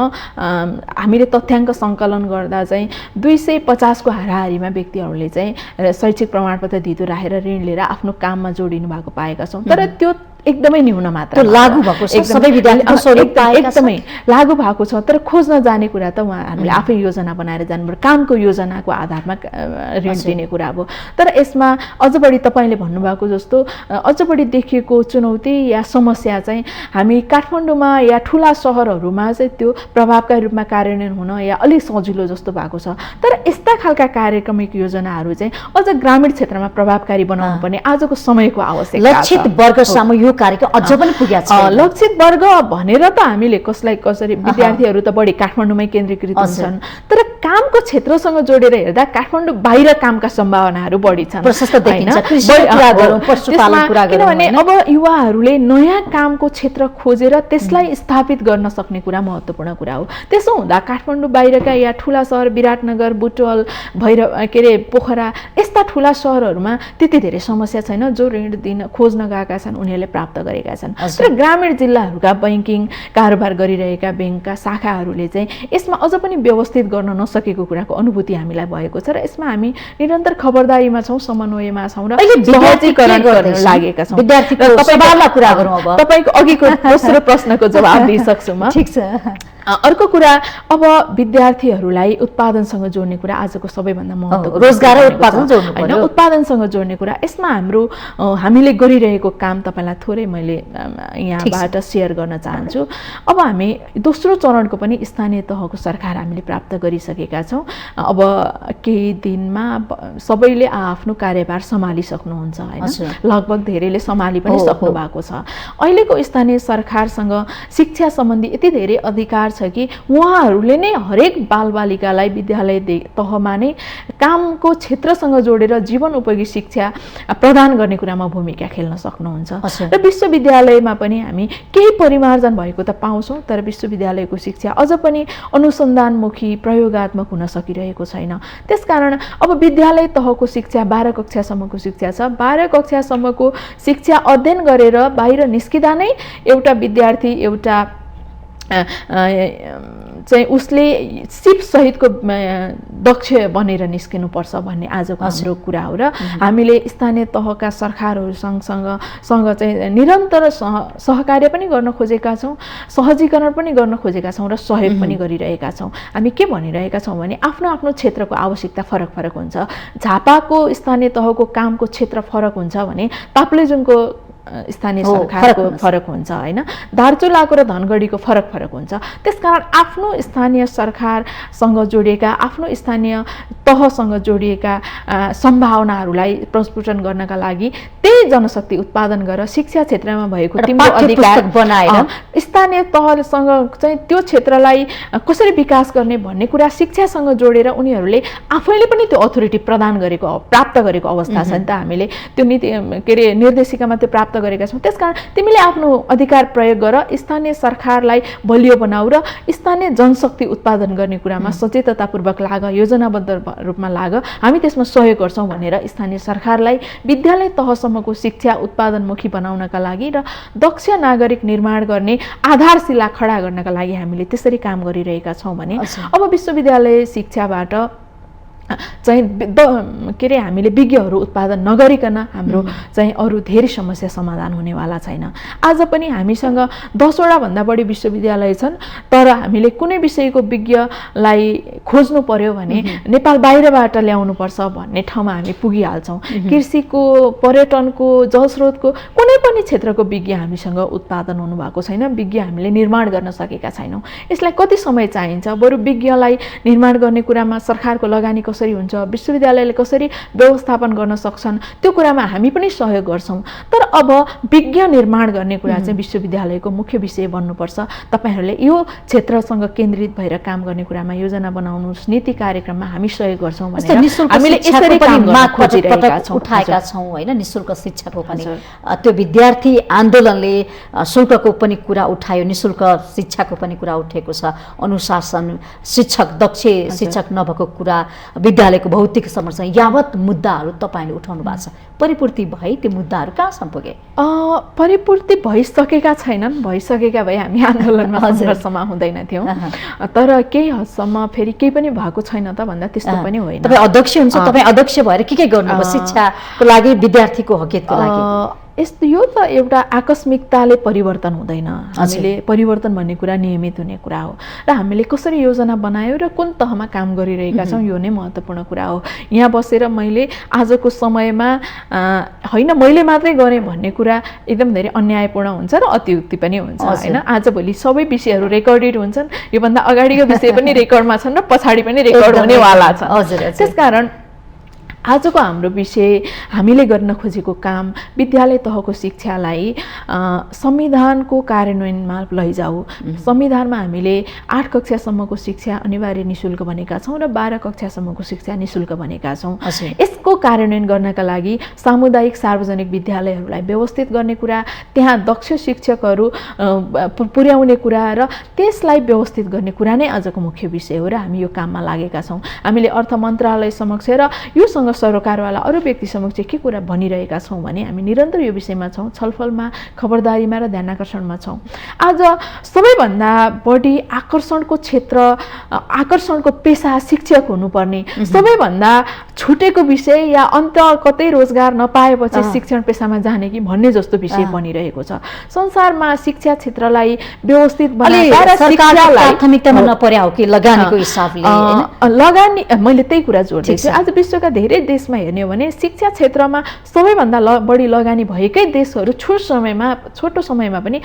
हामीले तथ्याङ्क सङ्कलन गर्दा चाहिँ 250 को हाराहारीमा व्यक्तिहरूले चाहिँ शैक्षिक प्रमाणपत्र धितो राखेर ऋण लिएर आफ्नो काममा जोडिनु भएको पाएका छौँ। तर त्यो एकदमै न्यून मात्रा लागू भएको छ, सबै विद्यार्थी एकदमै लागू भएको छ। तर खोज्न जाने कुरा त उहाँहरूले आफै योजना बनाएर जानुपर्छ, कामको योजनाको आधारमा ऋण दिने कुरा हो। तर यसमा अझ बढी तपाईँले भन्नुभएको जस्तो अझ बढी देखिएको चुनौती या समस्या चाहिँ हामी काठमाडौँमा या ठुला सहरहरूमा चाहिँ त्यो प्रभावकारी रूपमा कार्यान्वयन हुन या अलिक सजिलो जस्तो भएको छ। तर यस्ता खालका कार्यक्रमिक योजनाहरू चाहिँ अझ ग्रामीण क्षेत्रमा प्रभावकारी बनाउनु पर्ने आजको समयको आवश्यकता छ। लक्षित वर्ग सामु यो कार्यक्रम अझ पनि पुगेको छ। लक्षित वर्ग भनेर त हामीले कसरी विद्यार्थीहरू त बढी काठमाडौँमै केन्द्रीकृत हुन्छन्, तर कामको क्षेत्रसँग जोडेर हेर्दा काठमाडौँ बाहिर कामका सम्भावनाहरू बढी छन्। किनभने अब युवाहरूले नयाँ कामको क्षेत्र खोजेर त्यसलाई स्थापित गर्न सक्ने कुरा महत्त्वपूर्ण कुरा हो। त्यसो हुँदा काठमाडौँ बाहिरका या ठुला सहर विराटनगर, बुटवल, पोखरा यस्ता ठुला सहरहरूमा त्यति धेरै समस्या छैन। जो ऋण दिन खोज्न गएका छन् उनीहरूले प्राप्त गरेका छन्। तर ग्रामीण जिल्लाहरूका बैंकिङ कारोबार गरिरहेका बैंकका शाखाहरूले चाहिँ यसमा अझ पनि व्यवस्थित गर्न नसकेको कुराको अनुभूति हामीलाई भएको छ र यसमा हामी निरन्तर खबरदारीमा छौँ, समन्वयमा छौँ र सहजीकरण गर्न लागेका छौँ। विद्यार्थीको सवालमा कुरा गरौँ अब। तपाईको अघिको दोस्रो प्रश्नको जवाब दिइसक्छु म। ठीक छ। अर्को कुरा, अब विद्यार्थीहरूलाई उत्पादनसँग जोड्ने कुरा आजको सबैभन्दा महत्त्वपूर्ण, रोजगार र उत्पादन जोड्नु पर्यो। उत्पादनसँग जोड्ने कुरा, यसमा हामीले गरिरहेको काम तपाईँलाई थोरै मैले यहाँबाट सेयर गर्न चाहन्छु। अब हामी दोस्रो चरणको पनि स्थानीय तहको सरकार हामीले प्राप्त गरिसकेका छौँ। अब केही दिनमा सबैले आफ्नो कार्यभार सम्हालिसक्नुहुन्छ होइन, लगभग धेरैले सम्हालि पनि सक्नु भएको छ। अहिलेको स्थानीय सरकारसँग शिक्षा सम्बन्धी यति धेरै अधिकार छ कि उहाँहरूले नै हरेक बालबालिकालाई विद्यालय तहमा नै कामको क्षेत्रसँग जोडेर जीवन उपयोगी शिक्षा प्रदान गर्ने कुरामा भूमिका खेल्न सक्नुहुन्छ। र विश्वविद्यालयमा पनि हामी केही परिमार्जन भएको त पाउँछौँ, तर विश्वविद्यालयको शिक्षा अझ पनि अनुसन्धानमुखी प्रयोगात्मक हुन सकिरहेको छैन। त्यसकारण अब विद्यालय तहको शिक्षा 12 कक्षासम्मको शिक्षा छ। 12 कक्षासम्मको शिक्षा अध्ययन गरेर बाहिर निस्किँदा नै एउटा विद्यार्थी एउटा चाहिँ उसले सिप सहितको दक्ष बनेर निस्किनुपर्छ भन्ने आजको हाम्रो कुरा हो। र हामीले स्थानीय तहका सरकारहरूसँग चाहिँ निरन्तर सहकार्य पनि गर्न खोजेका छौँ, सहजीकरण पनि गर्न खोजेका छौँ र सहयोग पनि गरिरहेका छौँ। हामी के भनिरहेका छौँ भने आफ्नो आफ्नो क्षेत्रको आवश्यकता फरक फरक हुन्छ। झापाको स्थानीय तहको कामको क्षेत्र फरक हुन्छ भने ताप्लेजुङको स्थानीय सरकारको फरक हुन्छ होइन, दार्चुलाको र धनगढीको फरक फरक हुन्छ। त्यसकारण आफ्नो स्थानीय सरकारसँग जोडिएका, आफ्नो स्थानीय तहसँग जोडिएका सम्भावनाहरूलाई प्रस्फुटन गर्नका लागि त्यही जनशक्ति उत्पादन गरेर शिक्षा क्षेत्रमा भएको तिम्रो अधिकार बनाएर स्थानीय तहसँग चाहिँ त्यो क्षेत्रलाई कसरी विकास गर्ने भन्ने कुरा शिक्षासँग जोडेर उनीहरूले आफैले पनि त्यो अथोरिटी प्राप्त गरेको अवस्था छ नि त। हामीले त्यो नीति के अरे निर्देशिकामा त्यो प्राप्त गरेका छौँ। त्यसकारण तिमीले आफ्नो अधिकार प्रयोग गर, स्थानीय सरकारलाई बलियो बनाऊ र स्थानीय जनशक्ति उत्पादन गर्ने कुरामा सचेततापूर्वक लाग, योजनाबद्ध रूपमा लाग, हामी त्यसमा सहयोग गर्छौँ भनेर स्थानीय सरकारलाई विद्यालय तहसम्मको शिक्षा उत्पादनमुखी बनाउनका लागि र दक्ष नागरिक निर्माण गर्ने आधारशिला खडा गर्नका लागि हामीले त्यसरी काम गरिरहेका छौँ भने अब विश्वविद्यालय शिक्षाबाट चाहिँ के अरे हामीले विज्ञहरू उत्पादन नगरिकन हाम्रो चाहिँ अरू धेरै समस्या समाधान हुनेवाला छैन। आज पनि हामीसँग 10वटा भन्दा बढी विश्वविद्यालय छन्, तर हामीले कुनै विषयको विज्ञलाई खोज्नु पर्यो भने नेपाल बाहिरबाट ल्याउनुपर्छ भन्ने ठाउँमा हामी पुगिहाल्छौँ। कृषिको, पर्यटनको, जलस्रोतको कुनै पनि क्षेत्रको विज्ञ हामीसँग उत्पादन हुनुभएको छैन, विज्ञ हामीले निर्माण गर्न सकेका छैनौँ। यसलाई कति समय चाहिन्छ? बरु विज्ञलाई निर्माण गर्ने कुरामा सरकारको लगानी कसरी हुन्छ, विश्वविद्यालयले कसरी व्यवस्थापन गर्न सक्छन्, त्यो कुरामा हामी पनि सहयोग गर्छौँ। तर अब विज्ञ निर्माण गर्ने कुरा चाहिँ विश्वविद्यालयको मुख्य विषय बन्नुपर्छ। तपाईँहरूले यो क्षेत्रसँग केन्द्रित भएर काम गर्ने कुरामा योजना बनाउनुहोस्, नीति कार्यक्रममा हामी सहयोग गर्छौँ भनेर हामीले यसरी काम गर्न खोजिरहेका छौँ, उठाएका छौँ होइन। निशुल्क शिक्षाको पनि त्यो विद्यार्थी आन्दोलनले शुल्कको पनि कुरा उठायो, निशुल्क शिक्षाको पनि कुरा उठेको छ। अनुशासन, शिक्षक, दक्ष शिक्षक नभएको कुरा, विद्यालयको भौतिक संरचना, यावत मुद्दाहरू तपाईँले उठाउनु भएको छ, परिपूर्ति भए ती मुद्दाहरू कहाँसम्म पुगे? परिपूर्ति भइसकेका छैनन्, भइसकेका भए हामी आन्दोलनमा सङ्घर्षमा हुँदैन थियौँ। तर केही हदसम्म फेरि केही पनि भएको छैन त भन्दा त्यस्तो पनि होइन। तपाईँ अध्यक्ष हुन्छ, तपाईँ अध्यक्ष भएर के गर्नुभयो शिक्षाको लागि, विद्यार्थीको हकियतको लागि? यस्तो यो त एउटा आकस्मिकताले परिवर्तन हुँदैन। हामीले परिवर्तन भन्ने कुरा नियमित हुने कुरा हो र हामीले कसरी योजना बनायौँ र कुन तहमा काम गरिरहेका छौँ यो नै महत्त्वपूर्ण कुरा हो। यहाँ बसेर मैले आजको समयमा होइन मैले मात्रै गरेँ भन्ने कुरा एकदम धेरै अन्यायपूर्ण हुन्छ र अतियुक्ति पनि हुन्छ होइन। आजभोलि सबै विषयहरू रेकर्डेड हुन्छन्, योभन्दा अगाडिको विषय पनि रेकर्डमा छन् र पछाडि पनि रेकर्ड हुनेवाला छ। त्यसकारण आजको हाम्रो विषय, हामीले गर्न खोजेको काम विद्यालय तहको शिक्षालाई संविधानको कार्यान्वयनमा लैजाऊ। संविधानमा हामीले 8 कक्षासम्मको शिक्षा अनिवार्य निशुल्क भनेका छौँ र 12 कक्षासम्मको शिक्षा निशुल्क भनेका छौँ। यसको कार्यान्वयन गर्नका लागि सामुदायिक सार्वजनिक विद्यालयहरूलाई व्यवस्थित गर्ने कुरा, त्यहाँ दक्ष शिक्षकहरू पुर्याउने कुरा र त्यसलाई व्यवस्थित गर्ने कुरा नै आजको मुख्य विषय हो र हामी यो काममा लागेका छौँ। हामीले अर्थ मन्त्रालय समक्ष र योसँग सरोकारवाला अरू व्यक्ति समक्ष के कुरा भनिरहेका छौँ भने हामी निरन्तर यो विषयमा छौँ, छलफलमा, खबरदारीमा र ध्यानाकर्षणमा छौँ। आज सबैभन्दा बढी आकर्षणको क्षेत्र, आकर्षणको पेसा शिक्षक हुनुपर्ने, सबैभन्दा छुटेको विषय या अन्त कतै रोजगार नपाएपछि शिक्षण पेसामा जाने कि भन्ने जस्तो विषय बनिरहेको छ। संसारमा शिक्षा क्षेत्रलाई व्यवस्थित बनाएर र शिक्षालाई प्राथमिकतामा नपर्या हो कि लगानीको हिसाबले लगानी, मैले त्यही कुरा जोड्दैछु। आज विश्वका धेरै देशमा हेर्ने हो भने शिक्षा क्षेत्रमा सबैभन्दा बढी लगानी भएकै देशहरू छोटो समयमा पनि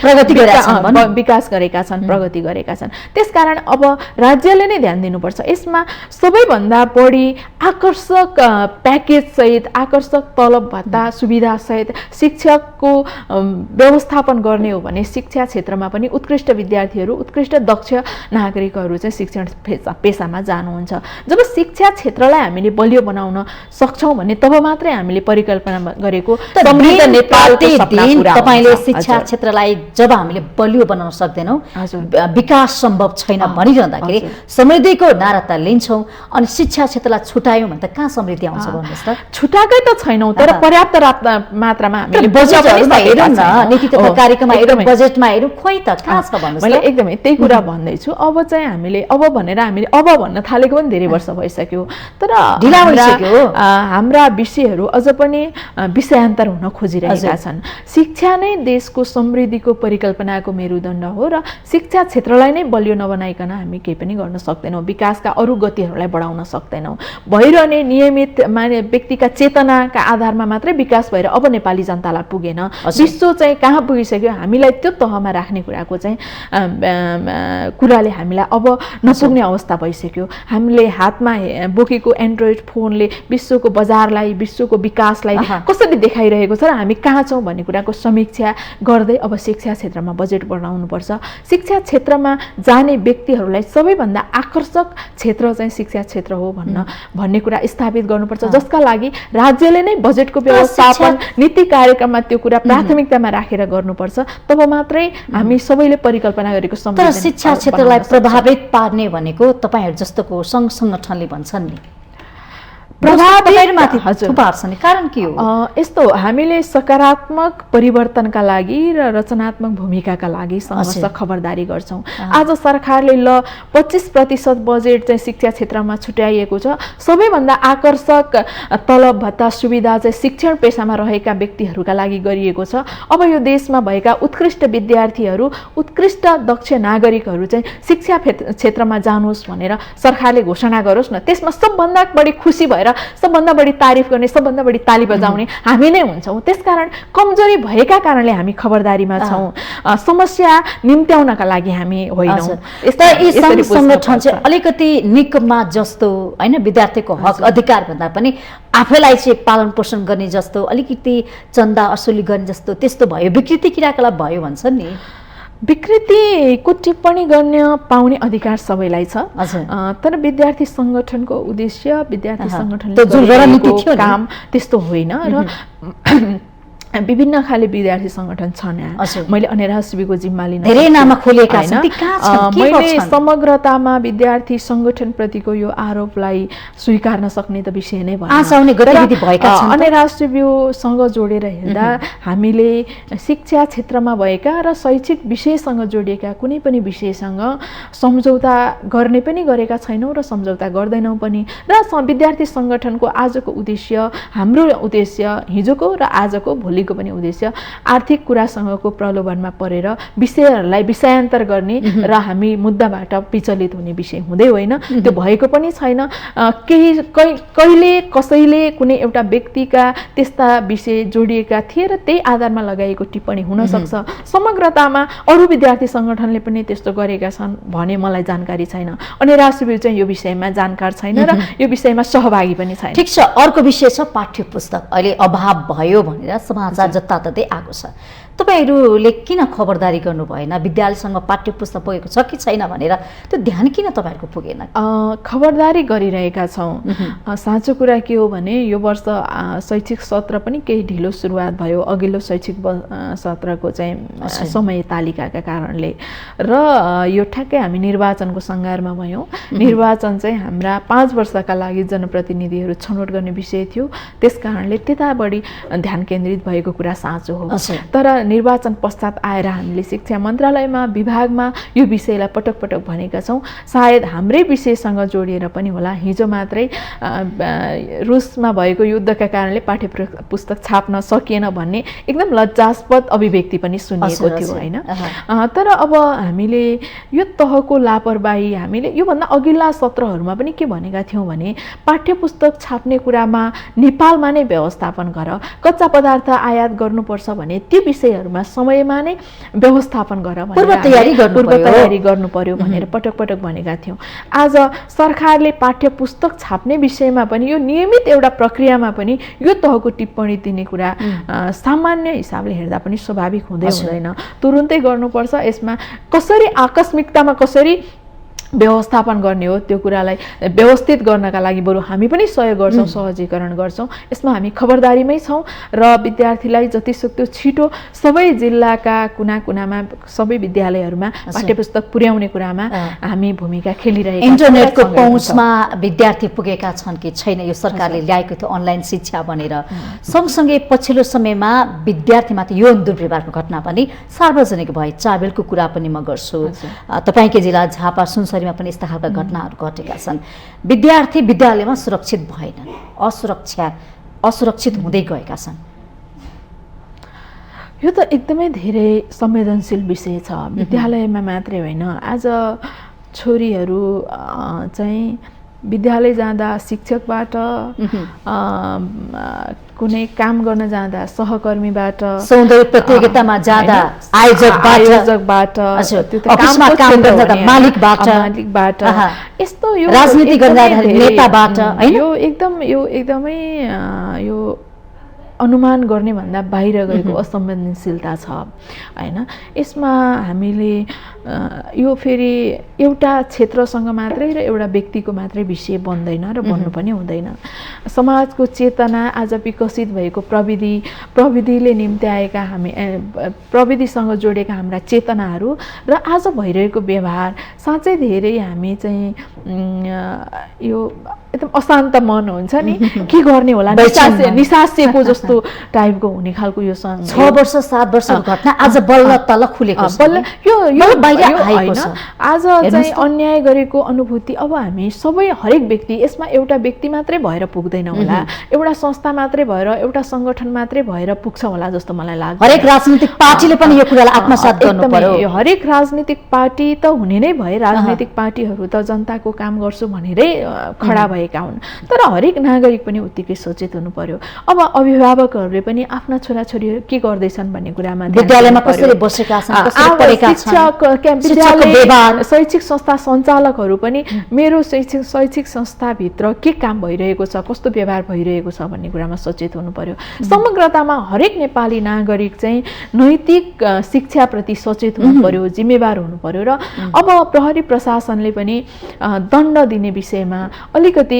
विकास गरेका छन्, प्रगति गरेका छन्। त्यसकारण अब राज्यले नै ध्यान दिनुपर्छ। यसमा सबैभन्दा बढी आकर्षक प्याकेज सहित, आकर्षक तलब भत्ता सुविधा सहित शिक्षकको व्यवस्थापन गर्ने हो भने शिक्षा क्षेत्रमा पनि उत्कृष्ट विद्यार्थीहरू, उत्कृष्ट दक्ष नागरिकहरू चाहिँ शिक्षण पेसामा जानुहुन्छ। जब शिक्षा क्षेत्रलाई हामीले बलियो बनाउन सक्छौँ भने तब मात्रै हामीले परिकल्पना गरेको समृद्ध नेपालको सपना पूरा हुन्छ। तपाईले शिक्षा क्षेत्रलाई जब हामीले बलियो बनाउन सक्दैनौँ, विकास सम्भव छैन भनिरहँदाखेरि समृद्धिको नारा त लिन्छौँ अनि शिक्षा क्षेत्रलाई छुटायौँ भने त कहाँ समृद्धि आउँछ भन्नुहोस् त? छुटाएकै त छैनौँ, तर पर्याप्त मात्रामा हामीले बजेटमा हेरौँ न, नीति तथा कार्यक्रममा हेरौँ, बजेटमा हेरौँ, खोइ त कहाँ छ भन्नुहोस्? मैले एकदमै त्यही कुरा भन्दैछु। अब चाहिँ हामीले अब भन्न थालेको पनि धेरै वर्ष भइसक्यो, तर हाम्रा विषयहरू अझ पनि विषयान्तर हुन खोजिरहेका छन्। शिक्षा नै देशको समृद्धिको परिकल्पनाको मेरुदण्ड हो र शिक्षा क्षेत्रलाई नै बलियो नबनाइकन हामी केही पनि गर्न सक्दैनौँ, विकासका अरू गतिहरूलाई बढाउन सक्दैनौँ। भइरहने नियमित व्यक्तिका चेतनाका आधारमा मात्रै विकास भएर अब नेपाली जनतालाई पुगेन, विश्व चाहिँ कहाँ पुगिसक्यो, हामीलाई त्यो तहमा राख्ने कुराले हामीलाई अब नपुग्ने अवस्था भइसक्यो। हामीले हातमा बोकेको एन्ड्रोइड फोनले विश्वको बजारलाई, विश्वको विकासलाई कसरी देखाइरहेको छ र हामी कहाँ छौँ भन्ने कुराको समीक्षा गर्दै अब शिक्षा क्षेत्रमा बजेट बढाउनुपर्छ। शिक्षा क्षेत्रमा जाने व्यक्तिहरूलाई सबैभन्दा आकर्षक क्षेत्र चाहिँ शिक्षा क्षेत्र हो भन्ने कुरा स्थापित गर्नुपर्छ, जसका लागि राज्यले नै बजेटको व्यवस्थापन नीति कार्यक्रममा त्यो कुरा प्राथमिकतामा राखेर गर्नुपर्छ। तब मात्रै हामी सबैले परिकल्पना गरेको तर शिक्षा क्षेत्रलाई प्रभावित पार्ने भनेको तपाईहरु जस्तोको संघ संगठनले भन्छन् नि, कारण के हो? यस्तो हामीले सकारात्मक परिवर्तनका लागि र रचनात्मक भूमिकाका लागि समस्त खबरदारी गर्छौं। आज सरकारले 25% बजेट चाहिँ शिक्षा क्षेत्रमा छुट्याइएको छ। सबैभन्दा आकर्षक तलब भत्ता सुविधा चाहिँ शिक्षण पेशामा रहेका व्यक्तिहरूका लागि गरिएको छ। अब यो देशमा भएका उत्कृष्ट विद्यार्थीहरू, उत्कृष्ट दक्ष नागरिकहरू चाहिँ शिक्षा क्षेत्रमा जानुहोस् भनेर सरकारले घोषणा गरोस् न। त्यसमा सबभन्दा बढी खुसी भएर सबभन्दा बढी तारिफ गर्ने, सबभन्दा बढी ताली बजाउने हामी नै हुन्छौँ। त्यसकारण कमजोरी भएका कारणले हामी खबरदारीमा छौँ, समस्या निम्त्याउनका लागि हामी होइनौँ। यी संघ संगठन चाहिँ अलिकति निकमा जस्तो हैन, विद्यार्थीको हक अधिकार भन्दा पनि आफैलाई चाहिँ पालन पोषण गर्ने जस्तो, अलिकति चन्दा असुली गर्ने जस्तो त्यस्तो भयो, विकृति क्रियाकलाप भयो भन्छन् नि। विकृतिको टिप्पणी गर्न पाउने अधिकार सबैलाई छ, तर विद्यार्थी संगठनको उद्देश्य, विद्यार्थी संगठनले काम त्यस्तो होइन। र विभिन्न खाले विद्यार्थी संगठन छन्। मैले अनेरा शिविको जिम्मा लिन धेरै नाम खोलेका छन्, मैले समग्रतामा विद्यार्थी संगठन प्रतिको यो आरोपलाई स्वीकार्न सक्ने त विषय नै भयो। अनेरा शिविसँग जोडेर हेर्दा हामीले शिक्षा क्षेत्रमा भएका र शैक्षिक विषयसँग जोडिएका कुनै पनि विषयसँग सम्झौता गर्ने पनि गरेका छैनौँ र सम्झौता गर्दैनौँ पनि। र विद्यार्थी संगठनको आजको उद्देश्य, हाम्रो उद्देश्य हिजोको र आजको भोलिको पनि उद्देश्य आर्थिक कुरासँगको प्रलोभनमा परेर विषयहरूलाई विषयान्तर गर्ने र हामी मुद्दाबाट विचलित हुने विषय हुँदै होइन, त्यो भएको पनि छैन। कहिले कसैले कुनै एउटा व्यक्तिका त्यस्ता विषय जोडिएका थिए र त्यही आधारमा लगाइएको टिप्पणी हुन सक्छ। समग्रतामा अरू विद्यार्थी संगठनले पनि त्यस्तो गरेका छन् भने मलाई जानकारी छैन। अनि राष्ट्रविद चाहिँ यो विषयमा जानकार छैन र यो विषयमा सहभागी पनि छैन। ठिक छ, अर्को विषय छ पाठ्य पुस्तक। अहिले अभाव भयो भनेर समाचार जताततै आएको छ। तपाईहरूले किन खबरदारी गर्नु भएन? विद्यालयसँग पाठ्य पुस्तक पुगेको छ कि छैन भनेर त्यो ध्यान किन तपाईहरूको पुगेन? खबरदारी गरिरहेका छौँ। साँचो कुरा के हो भने यो वर्ष शैक्षिक सत्र पनि केही ढिलो सुरुवात भयो, अघिल्लो शैक्षिक सत्रको चाहिँ समय तालिकाका कारणले। र यो ठ्याक्कै हामी निर्वाचनको सङ्घारमा भयौँ। निर्वाचन चाहिँ हाम्रा 5 वर्षका लागि जनप्रतिनिधिहरू छनौट गर्ने विषय थियो, त्यस कारणले त्यता बढी ध्यान केन्द्रित भएको कुरा साँचो हो। तर निर्वाचन पश्चात आएर हामीले शिक्षा मन्त्रालयमा विभागमा यो विषयलाई पटक पटक भनेका छौँ। सायद हाम्रै विषयसँग जोडिएर पनि होला, हिजो मात्रै रुसमा भएको युद्धका कारणले पाठ्य पुस्तक छाप्न सकिएन भन्ने एकदम लज्जास्पद अभिव्यक्ति पनि सुनिएको थियो होइन। तर अब हामीले यो तहको लापरवाही, हामीले योभन्दा अघिल्ला सत्रहरूमा पनि के भनेका थियौँ भने पाठ्य पुस्तक छाप्ने कुरामा नेपालमा नै व्यवस्थापन गर, कच्चा पदार्थ आयात गर्नुपर्छ भने ती विषयहरूमा समयमा नै व्यवस्थापन गर, पूर्व तयारी गर्नु पर्यो भनेर पटक पटक भनेका थियौँ। आज सरकारले पाठ्य पुस्तक छाप्ने विषयमा पनि यो नियमित एउटा प्रक्रियामा पनि यो तहको टिप्पणी दिने कुरा सामान्य हिसाबले हेर्दा पनि स्वाभाविक हुँदैन। तुरुन्तै गर्नुपर्छ। यसमा कसरी आकस्मिकतामा कसरी व्यवस्थापन गर्ने हो त्यो कुरालाई व्यवस्थित गर्नका लागि बरु हामी पनि सहयोग गर्छौँ, सहजीकरण गर्छौँ। यसमा हामी खबरदारीमै छौँ र विद्यार्थीलाई जतिसक्दो छिटो सबै जिल्लाका कुना कुनामा सबै विद्यालयहरूमा पाठ्यपुस्तक पुर्याउने कुरामा हामी भूमिका खेलिरहेका छौँ। इन्टरनेटको पहुँचमा विद्यार्थी पुगेका छन् कि छैन, यो सरकारले ल्याएको थियो अनलाइन शिक्षा भनेर। सँगसँगै पछिल्लो समयमा विद्यार्थीमाथि यौन दुर्व्यवहारको घटना पनि सार्वजनिक भए। चाबेलको कुरा पनि म गर्छु। तपाईँकै जिल्ला झापा सुनसरीमा पनि यस्ता खालका घटनाहरू घटेका छन्। विद्यार्थी विद्यालयमा सुरक्षित भएनन्, असुरक्षित हुँदै गएका छन्। यो त एकदमै धेरै संवेदनशील विषय छ। विद्यालयमा मात्रै होइन, आज छोरीहरू चाहिँ विद्यालय जाँदा शिक्षकबाट, कुनै काम गर्न जाँदा सहकर्मीबाट, सौन्दर्य प्रतियोगितामा जाँदा आयोजकबाट, मालिकबाट, यस्तो यो राजनीति गर्दा नेताबाट, यो एकदमै यो अनुमान गर्ने भन्दा बाहिर गएको असंवेदनशीलता छ हैन। यसमा हामीले यो फेरि एउटा क्षेत्रसँग मात्रै र एउटा व्यक्तिको मात्रै विषय बन्दैन र बन्नु पनि हुँदैन। समाजको चेतना आज विकसित भएको प्रविधिले निम्त्याएका हामी प्रविधिसँग जोडेका हाम्रा चेतनाहरू र आज भइरहेको व्यवहार साँच्चै धेरै हामी चाहिँ यो एकदम अशान्त मन हुन्छ नि, के गर्ने होला, निसासिएको जस्तो टाइपको हुने खालको यो 6 वर्ष 7 वर्षको घटना आज बल्ल तल खुलेको छ। आज चाहिँ अन्याय गरेको अनुभूति अब हामी सबै हरेक व्यक्ति, यसमा एउटा व्यक्ति मात्रै भएर पुग्दैन होला, एउटा संस्था मात्रै भएर, एउटा संगठन मात्रै भएर पुग्छ होला जस्तो मलाई लाग्छ। हरेक राजनीतिक पार्टीले पनि यो कुरालाई आत्मसात गर्नु पर्यो। हरेक राजनीतिक पार्टी त हुने नै भए, राजनीतिक पार्टीहरू त जनताको काम गर्छु भनेरै खडा भएका हुन्, तर हरेक नागरिक पनि उत्तिकै सचेत हुनु पर्यो। अब अभिभावकहरूले पनि आफ्ना छोराछोरीहरू के गर्दैछन् भन्ने कुरामा विद्यालयमा कसरी बसेका छन्, कसरी पढेका छन्, शैक्षिक संस्था सञ्चालकहरू पनि मेरो शैक्षिक संस्थाभित्र के काम भइरहेको छ, कस्तो व्यवहार भइरहेको छ भन्ने कुरामा सचेत हुनु पर्यो। समग्रतामा हरेक नेपाली नागरिक चाहिँ नैतिक शिक्षाप्रति सचेत हुनु पर्यो, जिम्मेवार हुनु पर्यो। र अब प्रहरी प्रशासनले पनि दण्ड दिने विषयमा अलिकति